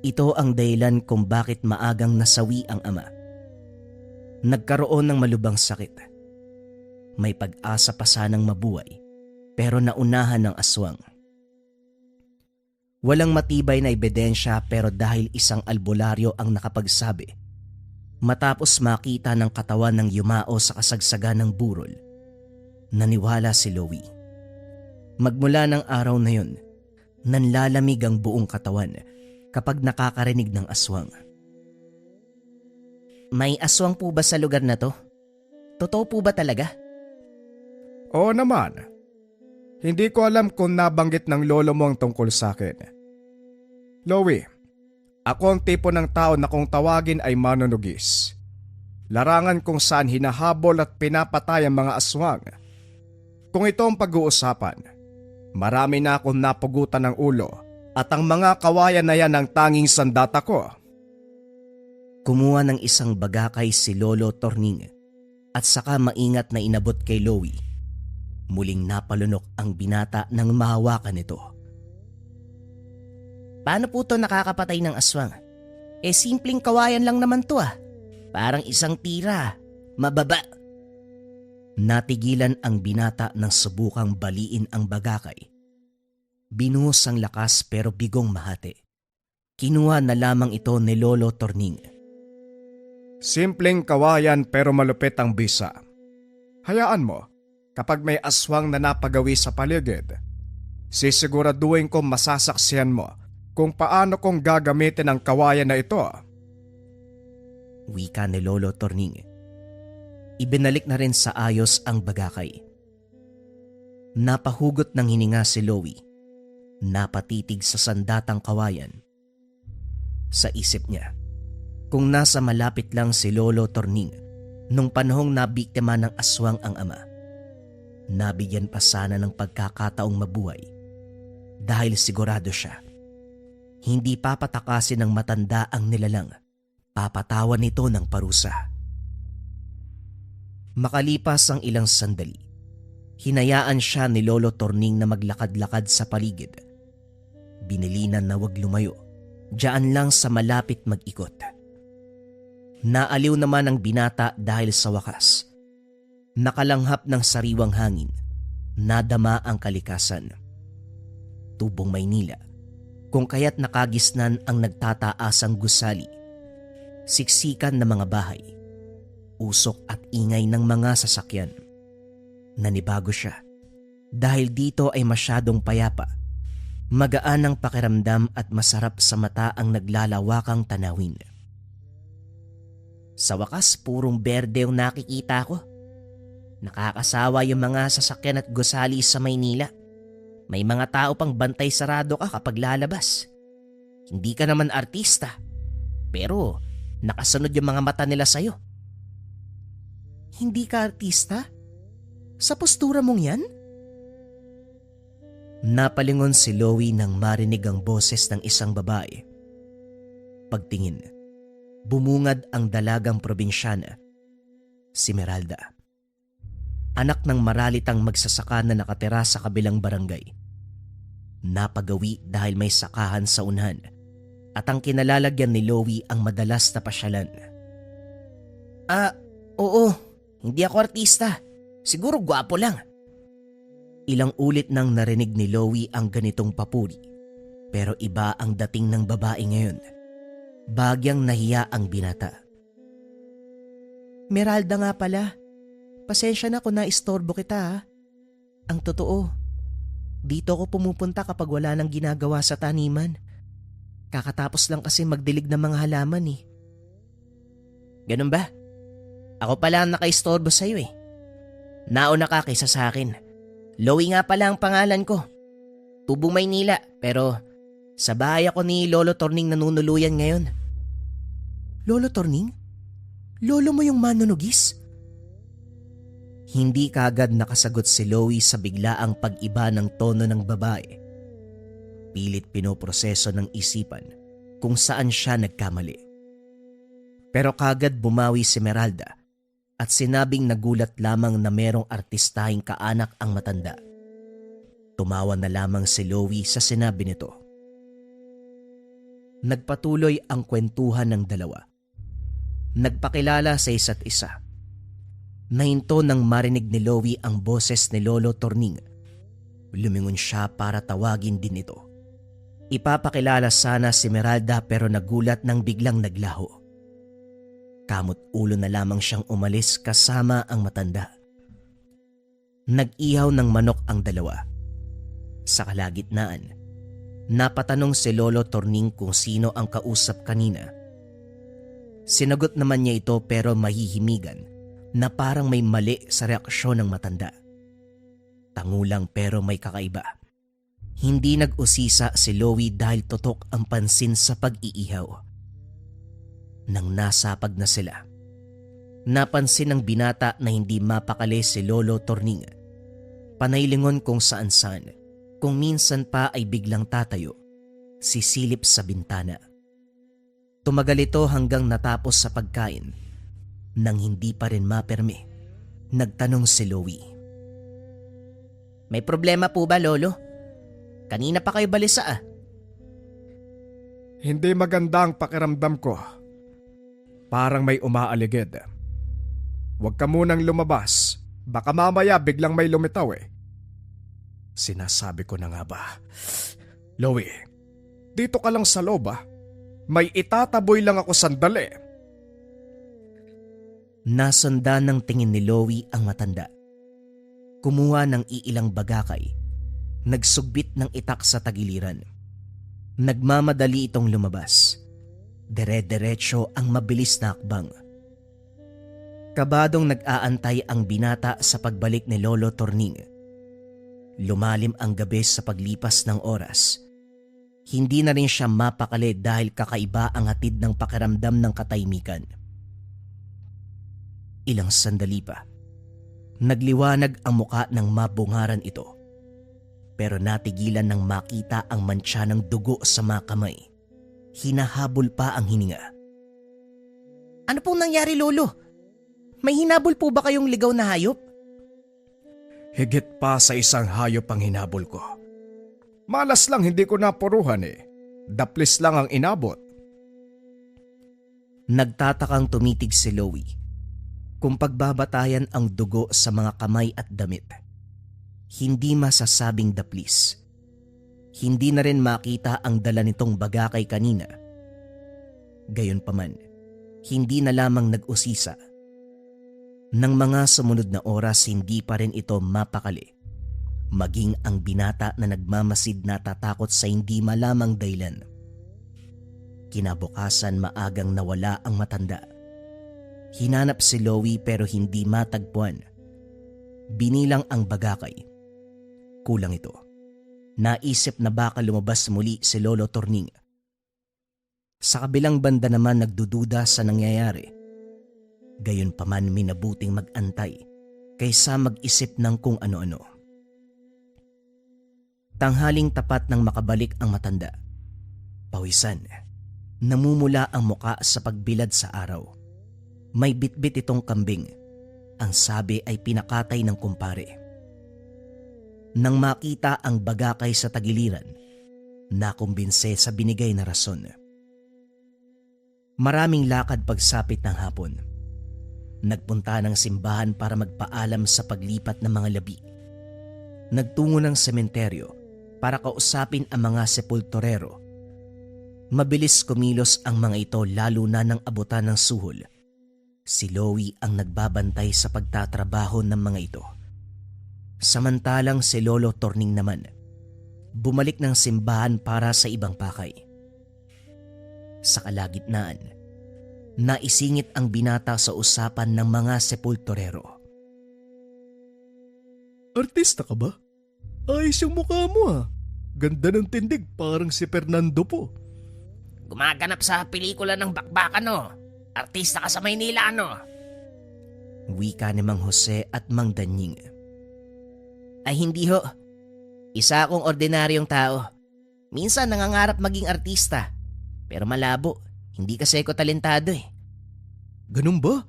ito ang dahilan kung bakit maagang nasawi ang ama. Nagkaroon ng malubhang sakit. May pag-asa pa sanang mabuhay pero naunahan ng aswang. Walang matibay na ebidensya pero dahil isang albularyo ang nakapagsabi, matapos makita ng katawan ng yumao sa kasagsagan ng burol, naniwala si Lowy. Magmula ng araw na yun, nanlalamig ang buong katawan kapag nakakarinig ng aswang. May aswang po ba sa lugar na to? Totoo po ba talaga? Oo naman. Hindi ko alam kung nabanggit ng lolo mo ang tungkol sa akin. Loie, ako ang tipo ng tao na kung tawagin ay manunugis. Larangan kung saan hinahabol at pinapatay ang mga aswang. Kung ito ang pag-uusapan, marami na akong napugutan ng ulo at ang mga kawayan na yan ang tanging sandata ko. Kumuha ng isang bagakay si Lolo Torning at saka maingat na inabot kay Loie. Muling napalunok ang binata nang mahawakan nito. Paano po to nakakapatay ng aswang? Simpleng kawayan lang naman to ah. Parang isang tira. Mababa. Natigilan ang binata nang subukang baliin ang bagakay. Binuhos ang lakas pero bigong mahati. Kinuha na lamang ito ni Lolo Torning. Simpleng kawayan pero malupit ang bisa. Hayaan mo, kapag may aswang na napagawi sa paligid, sisiguraduhin ko masasaksihan mo kung paano kong gagamitin ang kawayan na ito. Wika ni Lolo Torning. Ibinalik na rin sa ayos ang bagakay. Napahugot ng hininga si Loie. Napatitig sa sandatang kawayan. Sa isip niya, kung nasa malapit lang si Lolo Torning nung panahong nabiktima ng aswang ang ama, nabigyan pa sana ng pagkakataong mabuhay dahil sigurado siya. Hindi papatakasin ng matanda ang nilalang, papatawan nito ng parusa. Makalipas ang ilang sandali, hinayaan siya ni Lolo Torning na maglakad-lakad sa paligid. Binilinan na wag lumayo, diyan lang sa malapit mag-ikot. Naaliw naman ang binata dahil sa wakas. Nakalanghap ng sariwang hangin, nadama ang kalikasan. Tubong Maynila, kung kaya't nakagisnan ang nagtataasang gusali, siksikan ng mga bahay, usok at ingay ng mga sasakyan. Nanibago siya dahil dito ay masyadong payapa, magaan ang pakiramdam at masarap sa mata ang naglalawakang tanawin. Sa wakas, purong berde ang nakikita ko. Nakakasawa yung mga sasakyan at gusali sa Maynila. May mga tao pang bantay sarado ka kapag lalabas. Hindi ka naman artista, pero nakasunod yung mga mata nila sa'yo. Hindi ka artista? Sa postura mong yan? Napalingon si Loie nang marinig ang boses ng isang babae. Pagtingin, bumungad ang dalagang probinsyana, si Meralda. Anak ng maralitang magsasaka na nakatira sa kabilang barangay. Napagawi dahil may sakahan sa unahan at ang kinalalagyan ni Loie ang madalas na pasyalan. Oo, hindi ako artista. Siguro gwapo lang. Ilang ulit nang narinig ni Loie ang ganitong papuri, pero iba ang dating ng babae ngayon. Bagyang nahiya ang binata. Meralda nga pala. Pasensya na kung naistorbo kita ha. Ang totoo, dito ako pumupunta kapag wala nang ginagawa sa taniman. Kakatapos lang kasi magdilig ng mga halaman eh. Ganun ba? Ako pala ang nakaistorbo sa'yo eh. Nauna ka kaysa sa akin. Loie nga pala ang pangalan ko. Tubong Maynila, pero sa bahay ako ni Lolo Torning nanunuluyan ngayon. Lolo Torning? Lolo mo yung manunugis? Hindi kaagad nakasagot si Loie sa biglaang pag-iba ng tono ng babae. Pilit pinoproseso ng isipan kung saan siya nagkamali. Pero kaagad bumawi si Meralda at sinabing nagulat lamang na merong artistahing kaanak ang matanda. Tumawa na lamang si Loie sa sinabi nito. Nagpatuloy ang kwentuhan ng dalawa. Nagpakilala sa isa't isa. Nahinto nang marinig ni Loie ang boses ni Lolo Torning. Lumingon siya para tawagin din ito. Ipapakilala sana si Meralda pero nagulat nang biglang naglaho. Kamot ulo na lamang siyang umalis kasama ang matanda. Nag-ihaw ng manok ang dalawa. Sa kalagitnaan, napatanong si Lolo Torning kung sino ang kausap kanina. Sinagot naman niya ito pero mahihimigan na parang may mali sa reaksyon ng matanda. Tangulang pero may kakaiba. Hindi nag-usisa si Loie dahil tutok ang pansin sa pag-iihaw. Nang nasapag na sila, napansin ng binata na hindi mapakali si Lolo Torning. Panaylingon kung saan-saan, kung minsan pa ay biglang tatayo, sisilip sa bintana. Tumagal ito hanggang natapos sa pagkain. Nang hindi pa rin maperme, nagtanong si Loie. May problema po ba, Lolo? Kanina pa kayo balisa ah. Hindi maganda ang pakiramdam ko. Parang may umaaligid. Huwag ka munang lumabas. Baka mamaya biglang may lumitaw eh. Sinasabi ko na nga ba. Loie, dito ka lang sa loob ah. May itataboy lang ako sandali. Nasundan ng tingin ni Loie ang matanda. Kumuha ng iilang bagakay. Nagsugbit ng itak sa tagiliran. Nagmamadali itong lumabas. Dire-diretso ang mabilis na akbang. Kabadong nag-aantay ang binata sa pagbalik ni Lolo Torning. Lumalim ang gabi sa paglipas ng oras. Hindi na rin siya mapakali dahil kakaiba ang hatid ng pakiramdam ng katahimikan. Ilang sandali pa, nagliwanag ang muka ng mabungaran ito. Pero natigilan ng makita ang mantsa ng dugo sa mga kamay. Hinahabol pa ang hininga. Ano pong nangyari, Lolo? May hinabol po ba kayong ligaw na hayop? Higit pa sa isang hayop ang hinabol ko. Malas lang hindi ko napuruhan eh. Daplis lang ang inabot. Nagtatakang tumitig si Loie kung pagbabatayan ang dugo sa mga kamay at damit. Hindi masasabing daplis. Hindi na rin makita ang dala nitong bagakay kanina. Gayunpaman, hindi na lamang nag-usisa. Nang mga sumunod na oras, hindi pa rin ito mapakali. Maging ang binata na nagmamasid na tatakot sa hindi malamang dahilan. Kinabukasan maagang nawala ang matanda. Hinanap si Loie pero hindi matagpuan. Binilang ang bagakay. Kulang ito. Naisip na baka lumabas muli si Lolo Torning. Sa kabilang banda naman nagdududa sa nangyayari. Gayunpaman minabuting mag-antay kaysa mag-isip ng kung ano-ano. Tanghaling tapat nang makabalik ang matanda. Pawisan. Namumula ang muka sa pagbilad sa araw. May bitbit itong kambing. Ang sabi ay pinakatay ng kumpare. Nang makita ang bagakay sa tagiliran, nakumbinse sa binigay na rason. Maraming lakad pagsapit ng hapon. Nagpunta ng simbahan para magpaalam sa paglipat ng mga labi. Nagtungo ng sementeryo para kausapin ang mga sepulturero. Mabilis kumilos ang mga ito lalo na nang abutan ng suhol. Si Loie ang nagbabantay sa pagtatrabaho ng mga ito. Samantalang si Lolo Torning naman, bumalik ng simbahan para sa ibang pakay. Sa kalagitnaan, naisingit ang binata sa usapan ng mga sepulturero. Artista ka ba? Ayos yung mukha mo ah. Ganda ng tindig, parang si Fernando po. Gumaganap sa pelikula ng bakbakan no. Artista ka sa Maynila ano. Wika ni Mang Jose at Mang Danying. Ay hindi ho. Isa akong ordinaryong tao. Minsan nangangarap maging artista. Pero malabo. Hindi kasi ako talentado eh. Ganun ba?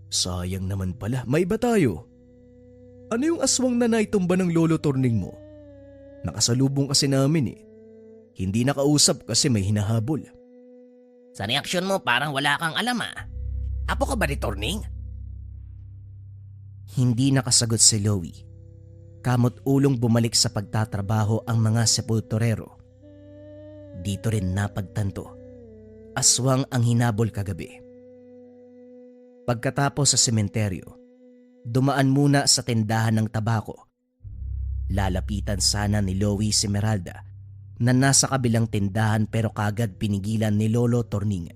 Sayang naman pala, may iba tayo. Ano yung aswang na naitumba ng Lolo Torning mo? Nakasalubong kasi namin eh. Hindi nakausap kasi may hinahabol. Sa reaksyon mo parang wala kang alam ah. Apo ka ba ni Torning? Hindi nakasagot si Loie. Kamot ulong bumalik sa pagtatrabaho ang mga sepulturero. Dito rin napagtanto. Aswang ang hinabol kagabi. Pagkatapos sa sementeryo, dumaan muna sa tindahan ng tabako. Lalapitan sana ni Loie si Meralda na nasa kabilang tindahan pero kagad pinigilan ni Lolo Torning.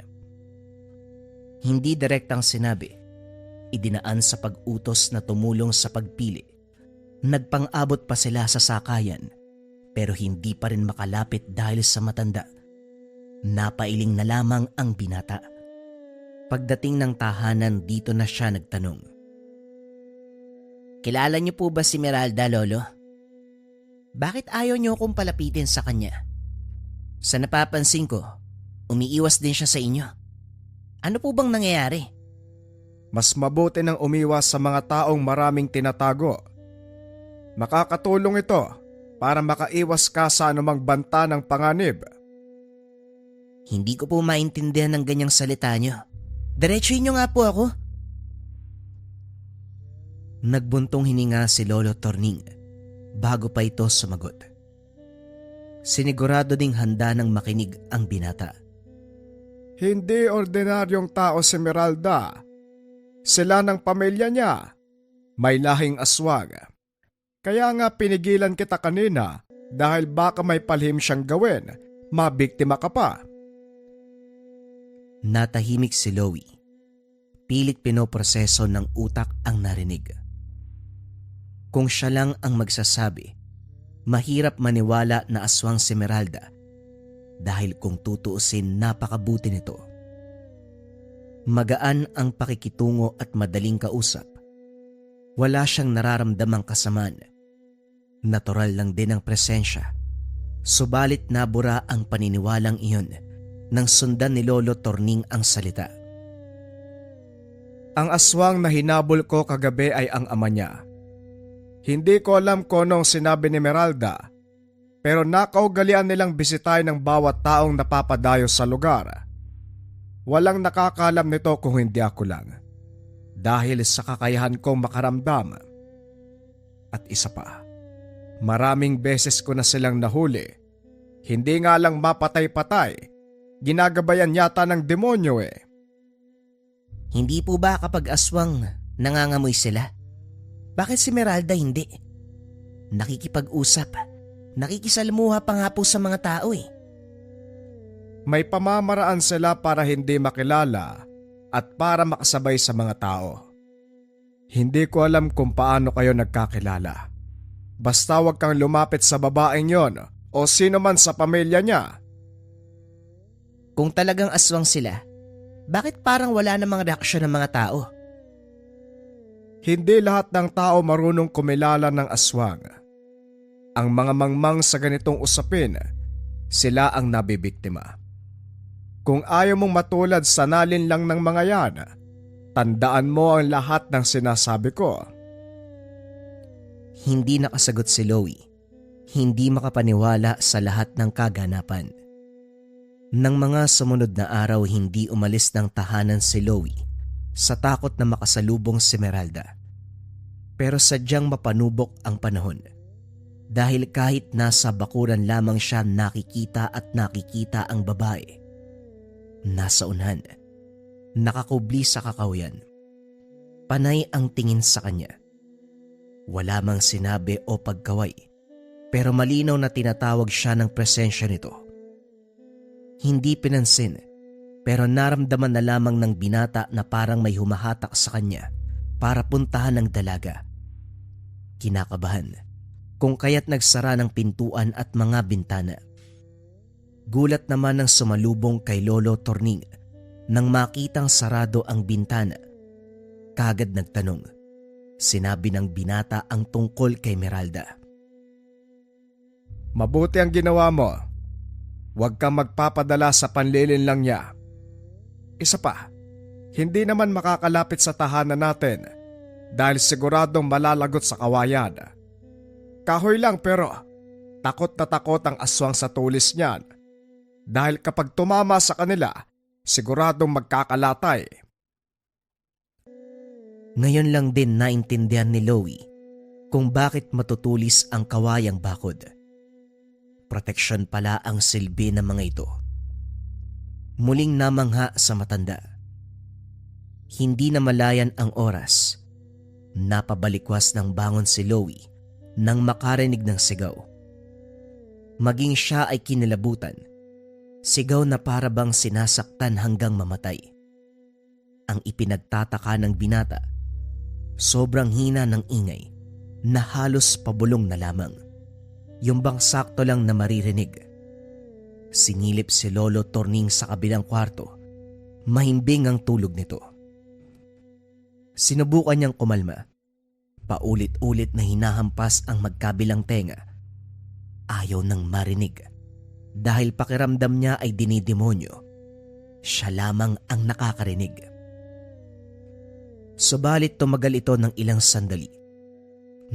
Hindi direktang sinabi, idinaan sa pag-utos na tumulong sa pagpili. Nagpang-abot pa sila sa sakayan pero hindi pa rin makalapit dahil sa matanda. Napailing na lamang ang binata. Pagdating ng tahanan, dito na siya nagtanong. Kilala niyo po ba si Meralda, Lolo? Bakit ayaw niyo akong palapitin sa kanya? Sa napapansin ko, umiiwas din siya sa inyo. Ano po bang nangyayari? Mas mabuti nang umiwas sa mga taong maraming tinatago. Makakatulong ito para makaiwas ka sa anumang banta ng panganib. Hindi ko po maintindihan ng ganyang salita niyo. Diretsuhin niyo nga po ako. Nagbuntong hininga si Lolo Torning bago pa ito sumagot. Sinigurado ding handa ng makinig ang binata. Hindi ordinaryong tao si Meralda. Sila ng pamilya niya. May lahing aswang. Kaya nga pinigilan kita kanina dahil baka may palhim siyang gawin. Mabiktima ka pa. Natahimik si Loie. Pilit pinoproseso ng utak ang narinig. Kung siya lang ang magsasabi, mahirap maniwala na aswang si Meralda dahil kung tutuusin napakabuti nito. Magaan ang pakikitungo at madaling kausap. Wala siyang nararamdamang kasamaan. Natural lang din ang presensya. Subalit nabura ang paniniwalang iyon nang sundan ni Lolo Torning ang salita. Ang aswang na hinabol ko kagabi ay ang ama niya. Hindi ko alam kung anong sinabi ni Meralda, pero nakaugalian nilang bisitahin ng bawat taong napapadayo sa lugar. Walang nakakalam nito kung hindi ako lang, dahil sa kakayahan kong makaramdam. At isa pa, maraming beses ko na silang nahuli. Hindi nga lang mapatay-patay, ginagabayan yata ng demonyo eh. Hindi po ba kapag aswang nangangamoy sila? Bakit si Meralda hindi? Nakikipag-usap, nakikisalamuha pa nga po sa mga tao eh. May pamamaraan sila para hindi makilala at para makasabay sa mga tao. Hindi ko alam kung paano kayo nagkakilala. Basta wag kang lumapit sa babaeng yon o sino man sa pamilya niya. Kung talagang aswang sila, bakit parang wala namang reaksyon ng mga tao? Hindi lahat ng tao marunong kumilala ng aswang. Ang mga mangmang sa ganitong usapin, sila ang nabibiktima. Kung ayaw mong matulad sa nalin lang ng mga yan, tandaan mo ang lahat ng sinasabi ko. Hindi nakasagot si Loie. Hindi makapaniwala sa lahat ng kaganapan. Nang mga sumunod na araw, hindi umalis ng tahanan si Loie sa takot na makasalubong si Meralda. Pero sadyang mapanubok ang panahon dahil kahit nasa bakuran lamang siya nakikita ang babae. Nasa unahan, nakakubli sa kakahuyan. Panay ang tingin sa kanya. Wala mang sinabi o pagkaway, pero malinaw na tinatawag siya ng presensya nito. Hindi pinansin, pero naramdaman na lamang ng binata na parang may humahatak sa kanya para puntahan ng dalaga. Kinakabahan, kung kaya't nagsara ng pintuan at mga bintana. Gulat naman ang sumalubong kay Lolo Torning nang makitang sarado ang bintana. Kagad nagtanong. Sinabi ng binata ang tungkol kay Meralda. Mabuti ang ginawa mo. Huwag kang magpapadala sa panlilin lang niya. Isa pa, hindi naman makakalapit sa tahanan natin dahil siguradong malalagot sa kawayan. Kahoy lang pero takot na takot ang aswang sa tulis niyan dahil kapag tumama sa kanila, siguradong magkakalatay. Ngayon lang din naintindihan ni Loie kung bakit matutulis ang kawayang bakod. Proteksyon pala ang silbi ng mga ito. Muling namangha sa matanda. Hindi na malayan ang oras. Napabalikwas ng bangon si Loie nang makarinig ng sigaw. Maging siya ay kinilabutan. Sigaw na para bang sinasaktan hanggang mamatay. Ang ipinagtataka ng binata, sobrang hina ng ingay na halos pabulong na lamang. Yung bang sakto lang na maririnig. Sinilip si Lolo Torning sa kabilang kwarto. Mahimbing ang tulog nito. Sinubukan niyang kumalma. Paulit-ulit na hinahampas ang magkabilang tenga. Ayaw nang marinig. Dahil pakiramdam niya ay dinidemonyo. Siya lamang ang nakakarinig. Subalit tumagal ito ng ilang sandali.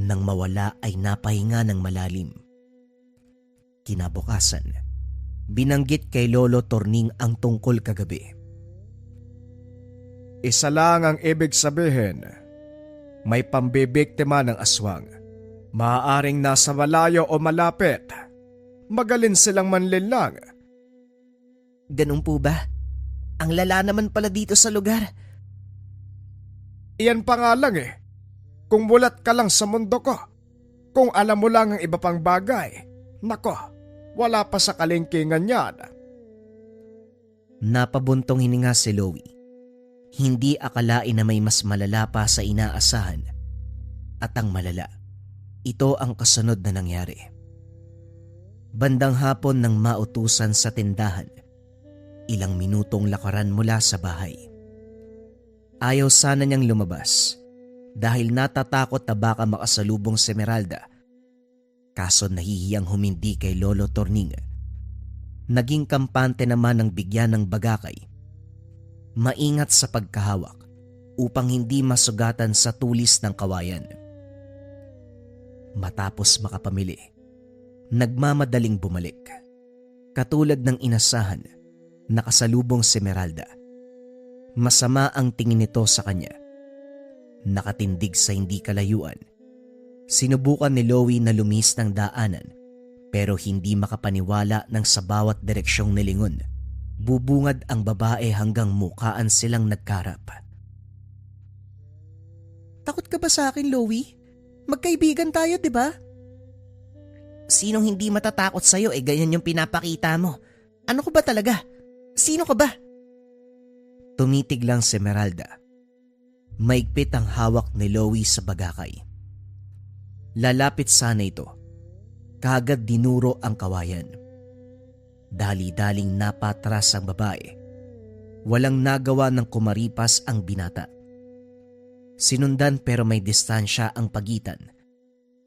Nang mawala ay napahinga ng malalim. Kinabukasan, binanggit kay Lolo Torning ang tungkol kagabi. Isa lang ang ibig sabihin. May pambibiktima ng aswang. Maaaring nasa malayo o malapit. Magaling silang manlinlang. Ganun po ba? Ang lala naman pala dito sa lugar. Iyan pa nga lang eh. Kung mulat ka lang sa mundo ko. Kung alam mo lang ang iba pang bagay. Nako, wala pa sa kalingkingan yan. Napabuntong hininga si Louie. Hindi akalain na may mas malala pa sa inaasahan. At ang malala, ito ang kasunod na nangyari. Bandang hapon nang mautusan sa tindahan, ilang minutong lakaran mula sa bahay. Ayaw sana niyang lumabas dahil natatakot na baka makasalubong si Esmeralda. Kaso nahihiyang humindi kay Lolo Torning. Naging kampante naman ng bigyan ng bagakay. Maingat sa pagkahawak upang hindi masugatan sa tulis ng kawayan. Matapos makapamili, nagmamadaling bumalik. Katulad ng inasahan, nakasalubong si Esmeralda. Masama ang tingin nito sa kanya. Nakatindig sa hindi kalayuan. Sinubukan ni Louie na lumis ng daanan pero hindi makapaniwala ng sa bawat direksyong nilingon. Bubungad ang babae hanggang mukaan silang nagkarap. Takot ka ba sa akin, Louie? Magkaibigan tayo, di ba? Sinong hindi matatakot sa'yo ganyan yung pinapakita mo? Ano ko ba talaga? Sino ka ba? Tumitig lang si Esmeralda. Maigpit ang hawak ni Louie sa bagakay. Lalapit sana ito. Kaagad dinuro ang kawayan. Dali-daling napatras ang babae. Walang nagawa ng kumaripas ang binata. Sinundan pero may distansya ang pagitan.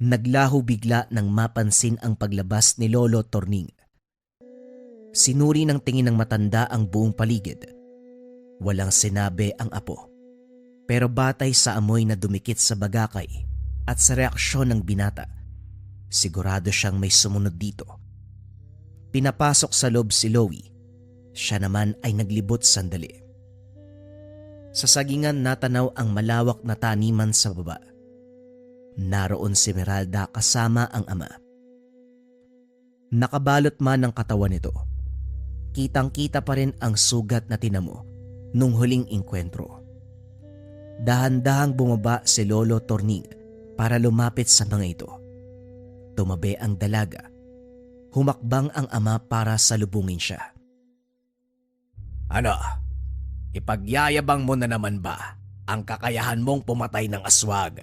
Naglaho bigla nang mapansin ang paglabas ni Lolo Torning. Sinuri ng tingin ng matanda ang buong paligid. Walang sinabi ang apo. Pero batay sa amoy na dumikit sa bagakay at sa reaksyon ng binata, sigurado siyang may sumunod dito. Pinapasok sa loob si Louie. Siya naman ay naglibot sandali. Sa sagingan natanaw ang malawak na taniman sa baba. Naroon si Esmeralda kasama ang ama. Nakabalot man ang katawan nito. Kitang-kita pa rin ang sugat na tinamo nung huling inkwentro. Dahan-dahang bumaba si Lolo Torning para lumapit sa mga ito. Tumabi ang dalaga. Humakbang ang ama para salubungin siya. Ano? Ipagyayabang mo na naman ba ang kakayahan mong pumatay ng aswag?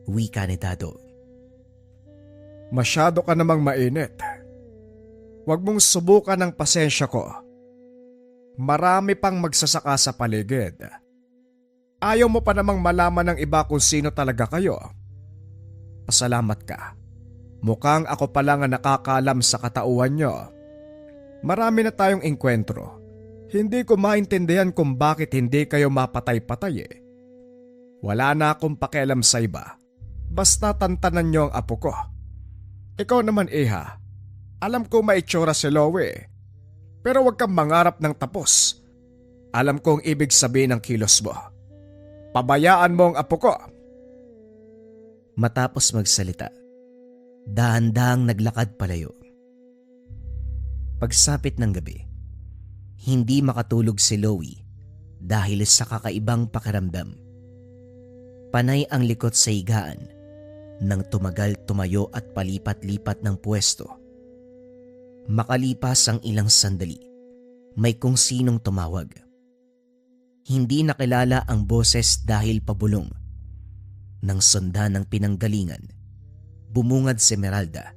Wika ni Dado. Masyado ka namang mainit. Huwag mong subukan ang pasensya ko. Marami pang magsasaka sa paligid. Ayaw mo pa namang malaman ng iba kung sino talaga kayo. Pasalamat ka. Mukhang ako pa lang ang nakakaalam sa katauhan nyo. Marami na tayong engkwentro. Hindi ko maintindihan kung bakit hindi kayo mapatay-patay eh. Wala na akong pakialam sa iba. Basta tantanan nyo ang apo ko. Ikaw naman, Iha. Alam ko maitsura si Louie. Pero huwag kang mangarap ng tapos. Alam ko ang ibig sabihin ng kilos mo. Pabayaan mo ang apo ko. Matapos magsalita, dahan-dahang naglakad palayo. Pagsapit ng gabi, hindi makatulog si Louie dahil sa kakaibang pakiramdam. Panay ang likot sa higaan nang tumagal tumayo at palipat-lipat ng pwesto. Makalipas ang ilang sandali, may kung sinong tumawag. Hindi nakilala ang boses dahil pabulong. Nang sundan ng pinanggalingan, bumungad si Esmeralda.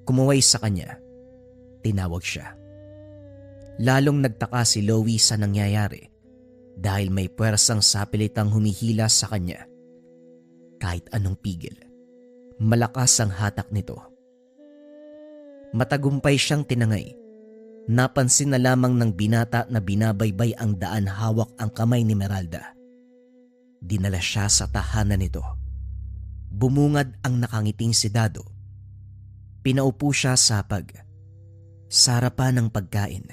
Kumuway sa kanya. Tinawag siya. Lalong nagtaka si Loie sa nangyayari dahil may puwersang sapilitang humihila sa kanya. Kahit anong pigil, malakas ang hatak nito. Matagumpay siyang tinangay. Napansin na lamang ng binata na binabaybay ang daan hawak ang kamay ni Esmeralda. Dinala siya sa tahanan nito. Bumungad ang nakangiting si Dado. Pinaupo siya sa hapag. Sa harapan ng pagkain.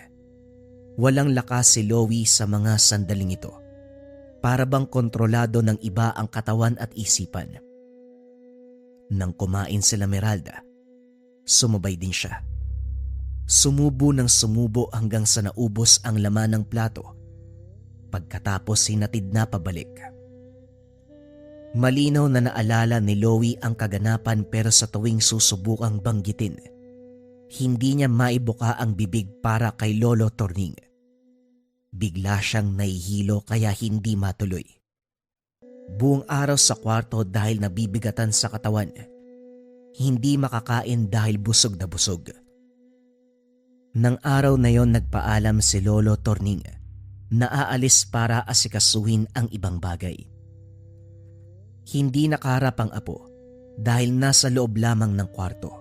Walang lakas si Loie sa mga sandaling ito. Para bang kontrolado ng iba ang katawan at isipan. Nang kumain sila Esmeralda, sumabay din siya. Sumubo ng sumubo hanggang sa naubos ang laman ng plato. Pagkatapos hinatid na pabalik. Malinaw na naalala ni Loie ang kaganapan pero sa tuwing susubukang banggitin, hindi niya maibuka ang bibig para kay Lolo Torning. Bigla siyang nahihilo kaya hindi matuloy. Buong araw sa kwarto dahil nabibigatan sa katawan. Hindi makakain dahil busog na busog. Nang araw na yon nagpaalam si Lolo Torning na aalis para asikasuhin ang ibang bagay. Hindi nakaharap ang apo dahil nasa loob lamang ng kwarto.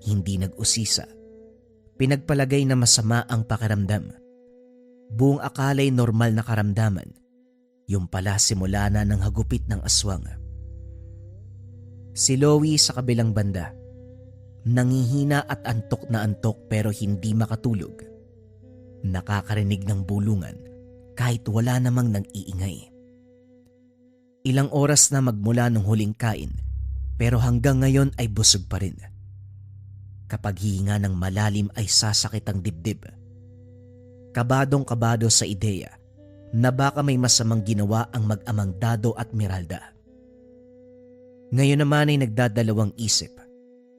Hindi nag-usisa. Pinagpalagay na masama ang pakiramdam. Buong akala'y normal na karamdaman. Yung pala simula na ng hagupit ng aswang. Si Loie sa kabilang banda. Nangihina at antok na antok pero hindi makatulog. Nakakarinig ng bulungan kahit wala namang nag-iingay. Ilang oras na magmula nung huling kain pero hanggang ngayon ay busog pa rin. Kapag hihinga ng malalim ay sasakit ang dibdib. Kabadong-kabado sa ideya na baka may masamang ginawa ang mag-amang Dado at Esmeralda. Ngayon naman ay nagdadalawang isip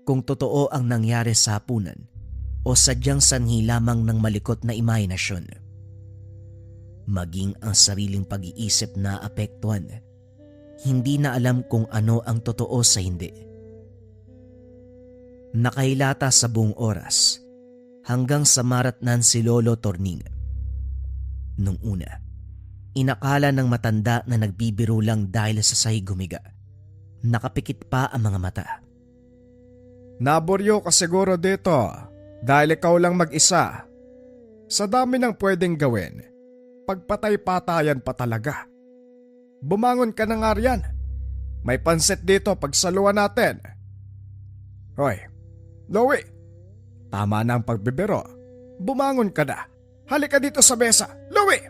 kung totoo ang nangyari sa hapunan o sadyang sanhi lamang ng malikot na imahinasyon. Maging ang sariling pag-iisip na apektuhan, hindi na alam kung ano ang totoo sa hindi. Nakahilata sa buong oras hanggang sa maratnan si Lolo Torning. Nung una, inakala ng matanda na nagbibiro lang dahil sa sahig humiga. Nakapikit pa ang mga mata. Naboryo ka siguro dito dahil ikaw lang mag-isa. Sa dami ng pwedeng gawin, pagpatay-patayan pa talaga. Bumangon ka na nga riyan. May pansit dito pagsaluan natin. Hoy, Loie, tama na ang pagbibiro. Bumangon ka na. Halika dito sa mesa, Loie!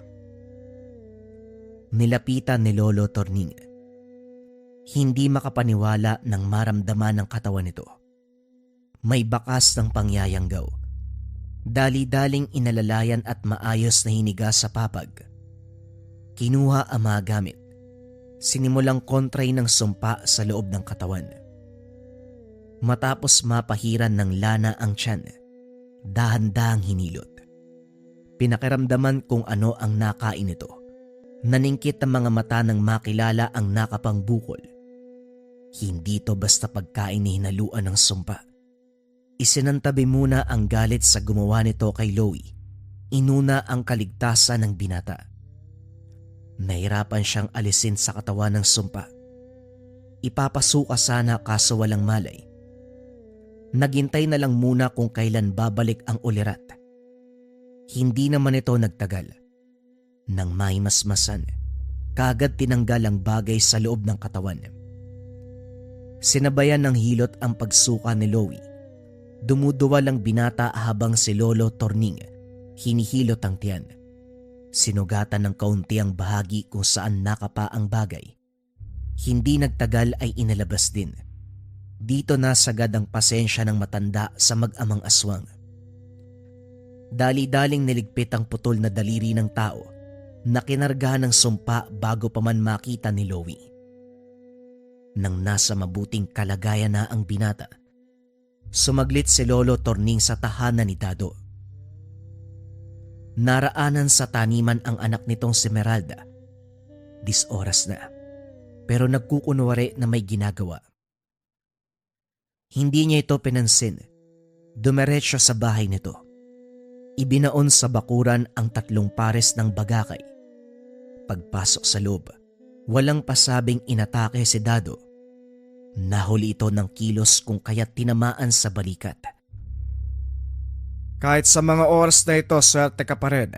Nilapitan ni Lolo Torning. Hindi makapaniwala nang maramdaman ng katawan nito. May bakas ng pangyayanggaw. Dali-daling inalalayan at maayos na hiniga sa papag. Kinuha ang mga gamit. Sinimulang kontray ng sumpa sa loob ng katawan. Matapos mapahiran ng lana ang tiyan, dahan-dahang hinilot. Pinakiramdaman kung ano ang nakain nito. Naningkit ang mga mata nang makilala ang nakapang bukol. Hindi to basta pagkain ni hinaluan ng sumpa. Isinantabi muna ang galit sa gumawa nito kay Loie. Inuna ang kaligtasan ng binata. Nahirapan siyang alisin sa katawan ng sumpa. Ipapasuka sana kaso walang malay. Naghintay na lang muna kung kailan babalik ang ulirat. Hindi naman ito nagtagal. Nang maimasmasan, kaagad tinanggal ang bagay sa loob ng katawan. Sinabayan ng hilot ang pagsuka ni Loie. Dumuduwal ang binata habang si Lolo Torning hinihilot ang tiyan. Sinugatan ng kaunti ang bahagi kung saan nakapa ang bagay. Hindi nagtagal ay inalabas din. Dito nasagad ang pasensya ng matanda sa mag-amang aswang. Dali-daling niligpit ang putol na daliri ng tao na kinargahan ng sumpa bago pa man makita ni Loie. Nang nasa mabuting kalagayan na ang binata, sumaglit si Lolo Torning sa tahanan ni Dado. Naraanan sa taniman ang anak nitong si Meralda. 10 oras na, pero nagkukunwari na may ginagawa. Hindi niya ito pinansin. Dumiretso sa bahay nito. Ibinaon sa bakuran ang 3 pares ng bagakay. Pagpasok sa loob, walang pasabing inatake si Dado. Nahuli ito ng kilos kung kaya't tinamaan sa balikat. Kahit sa mga oras na ito, swerte ka pa rin.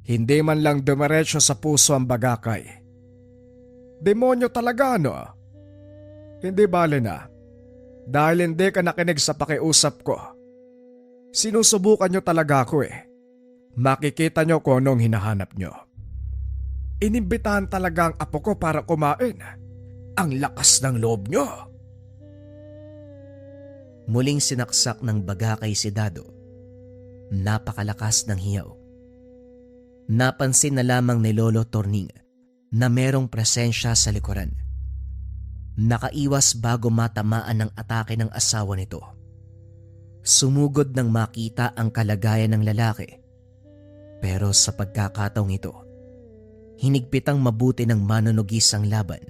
Hindi man lang dumiretso sa puso ang bagakay. Demonyo talaga, no? Hindi bale na. Dahil hindi ka nakinig sa pakiusap ko. Sinusubukan nyo talaga ako eh. Makikita nyo kung anong hinahanap nyo. Inimbitahan talaga ang apo ko para kumain. Ang lakas ng loob nyo. Muling sinaksak ng bagakay si Dado. Napakalakas ng hiyaw. Napansin na lamang ni Lolo Torning na merong presensya sa likuran. Nakaiwas bago matamaan ng atake ng asawa nito. Sumugod nang makita ang kalagayan ng lalaki. Pero sa pagkakataong ito, hinigpitang mabuti ng manunugis ang laban.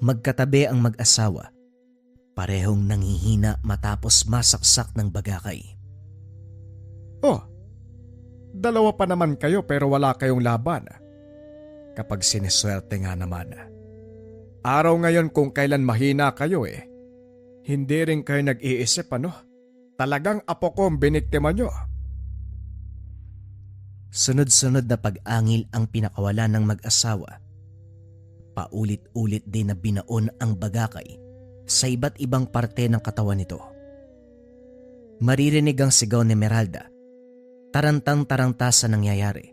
Magkatabi ang mag-asawa, parehong nanghihina matapos masaksak ng bagakay. Oh, dalawa pa naman kayo pero wala kayong laban. Kapag siniswerte nga naman. Araw ngayon kung kailan mahina kayo eh. Hindi rin kayo nag-iisip ano? Talagang apo ko ang biniktima nyo. Sunod-sunod na pag-angil ang pinakawala ng mag-asawa. Paulit-ulit din na binaon ang bagakay sa iba't ibang parte ng katawan nito. Maririnig ang sigaw ni Meralda. Tarantang-taranta sa nangyayari.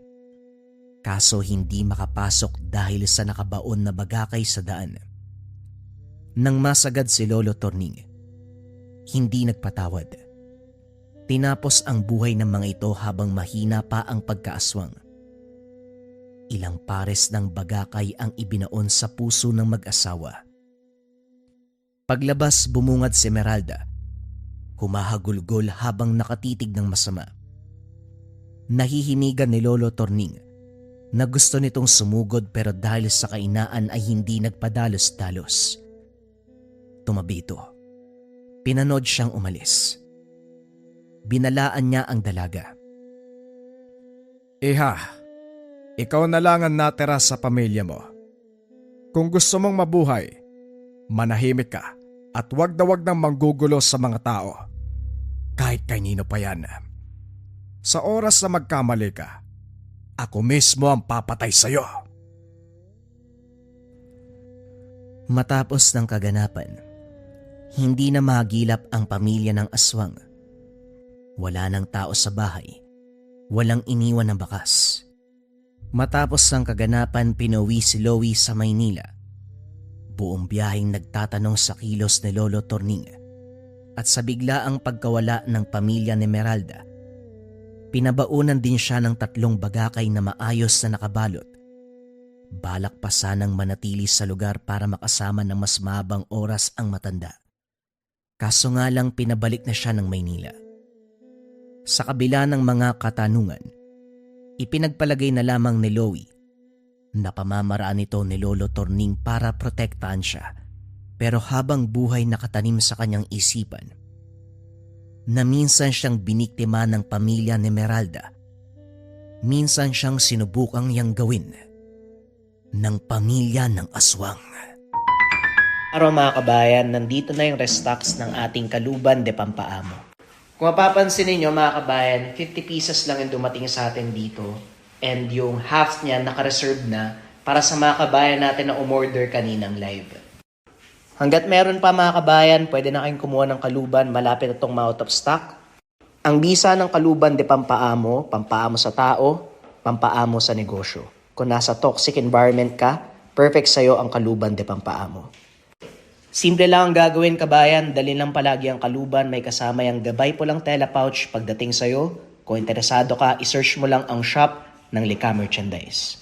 Kaso hindi makapasok dahil sa nakabaon na bagakay sa daan. Nang masagad si Lolo Torning, hindi nagpatawad. Tinapos ang buhay ng mga ito habang mahina pa ang pagkaaswang. Ilang pares ng bagakay ang ibinaon sa puso ng mag-asawa. Paglabas bumungad si Meralda. Humahagulgol habang nakatitig ng masama. Nahihinigan ni Lolo Torning na gusto nitong sumugod pero dahil sa kainaan ay hindi nagpadalos-dalos. Tumabi ito. Pinanood siyang umalis. Binalaan niya ang dalaga. Iha, ikaw na lang ang natira sa pamilya mo. Kung gusto mong mabuhay, manahimik ka at wag na wag nang manggugulo sa mga tao. Kahit kanino pa yan. Sa oras na magkamali ka, ako mismo ang papatay sa'yo. Matapos ng kaganapan, hindi na mahagilap ang pamilya ng aswang. Wala ng tao sa bahay, walang iniwan na bakas. Matapos ng kaganapan, pinauwi si Loie sa Maynila. Buong biyaheng nagtatanong sa kilos ni Lolo Torning at sa biglaang pagkawala ng pamilya ni Meralda. Pinabaunan din siya ng 3 bagakay na maayos na nakabalot. Balak pa sanang manatili sa lugar para makasama ng mas mahabang oras ang matanda. Kaso nga lang pinabalik na siya ng Maynila. Sa kabila ng mga katanungan, ipinagpalagay na lamang ni Loie na pamamaraan ito ni Lolo Torning para protektahan siya. Pero habang buhay nakatanim sa kanyang isipan, na minsan siyang biniktima ng pamilya ni Meralda. Minsan siyang sinubukang yang gawin ng pamilya ng aswang. Araw mga kabayan, nandito na yung restocks ng ating Kaluban de Pampaamo. Kung mapapansin ninyo mga kabayan, 50 pieces lang yung dumating sa atin dito and yung half niya naka-reserve na para sa mga kabayan natin na umorder kaninang live. Hanggat meron pa mga kabayan, pwede na kayong kumuha ng Kaluban, malapit na itong out of stock. Ang bisa ng Kaluban de Pampaamo, pampaamo sa tao, pampaamo sa negosyo. Kung nasa toxic environment ka, perfect sa'yo ang Kaluban de Pampaamo. Simple lang ang gagawin kabayan, dalhin lang palagi ang Kaluban, may kasama yung gabay po lang tela pouch pagdating sa'yo. Kung interesado ka, isearch mo lang ang shop ng Lika Merchandise.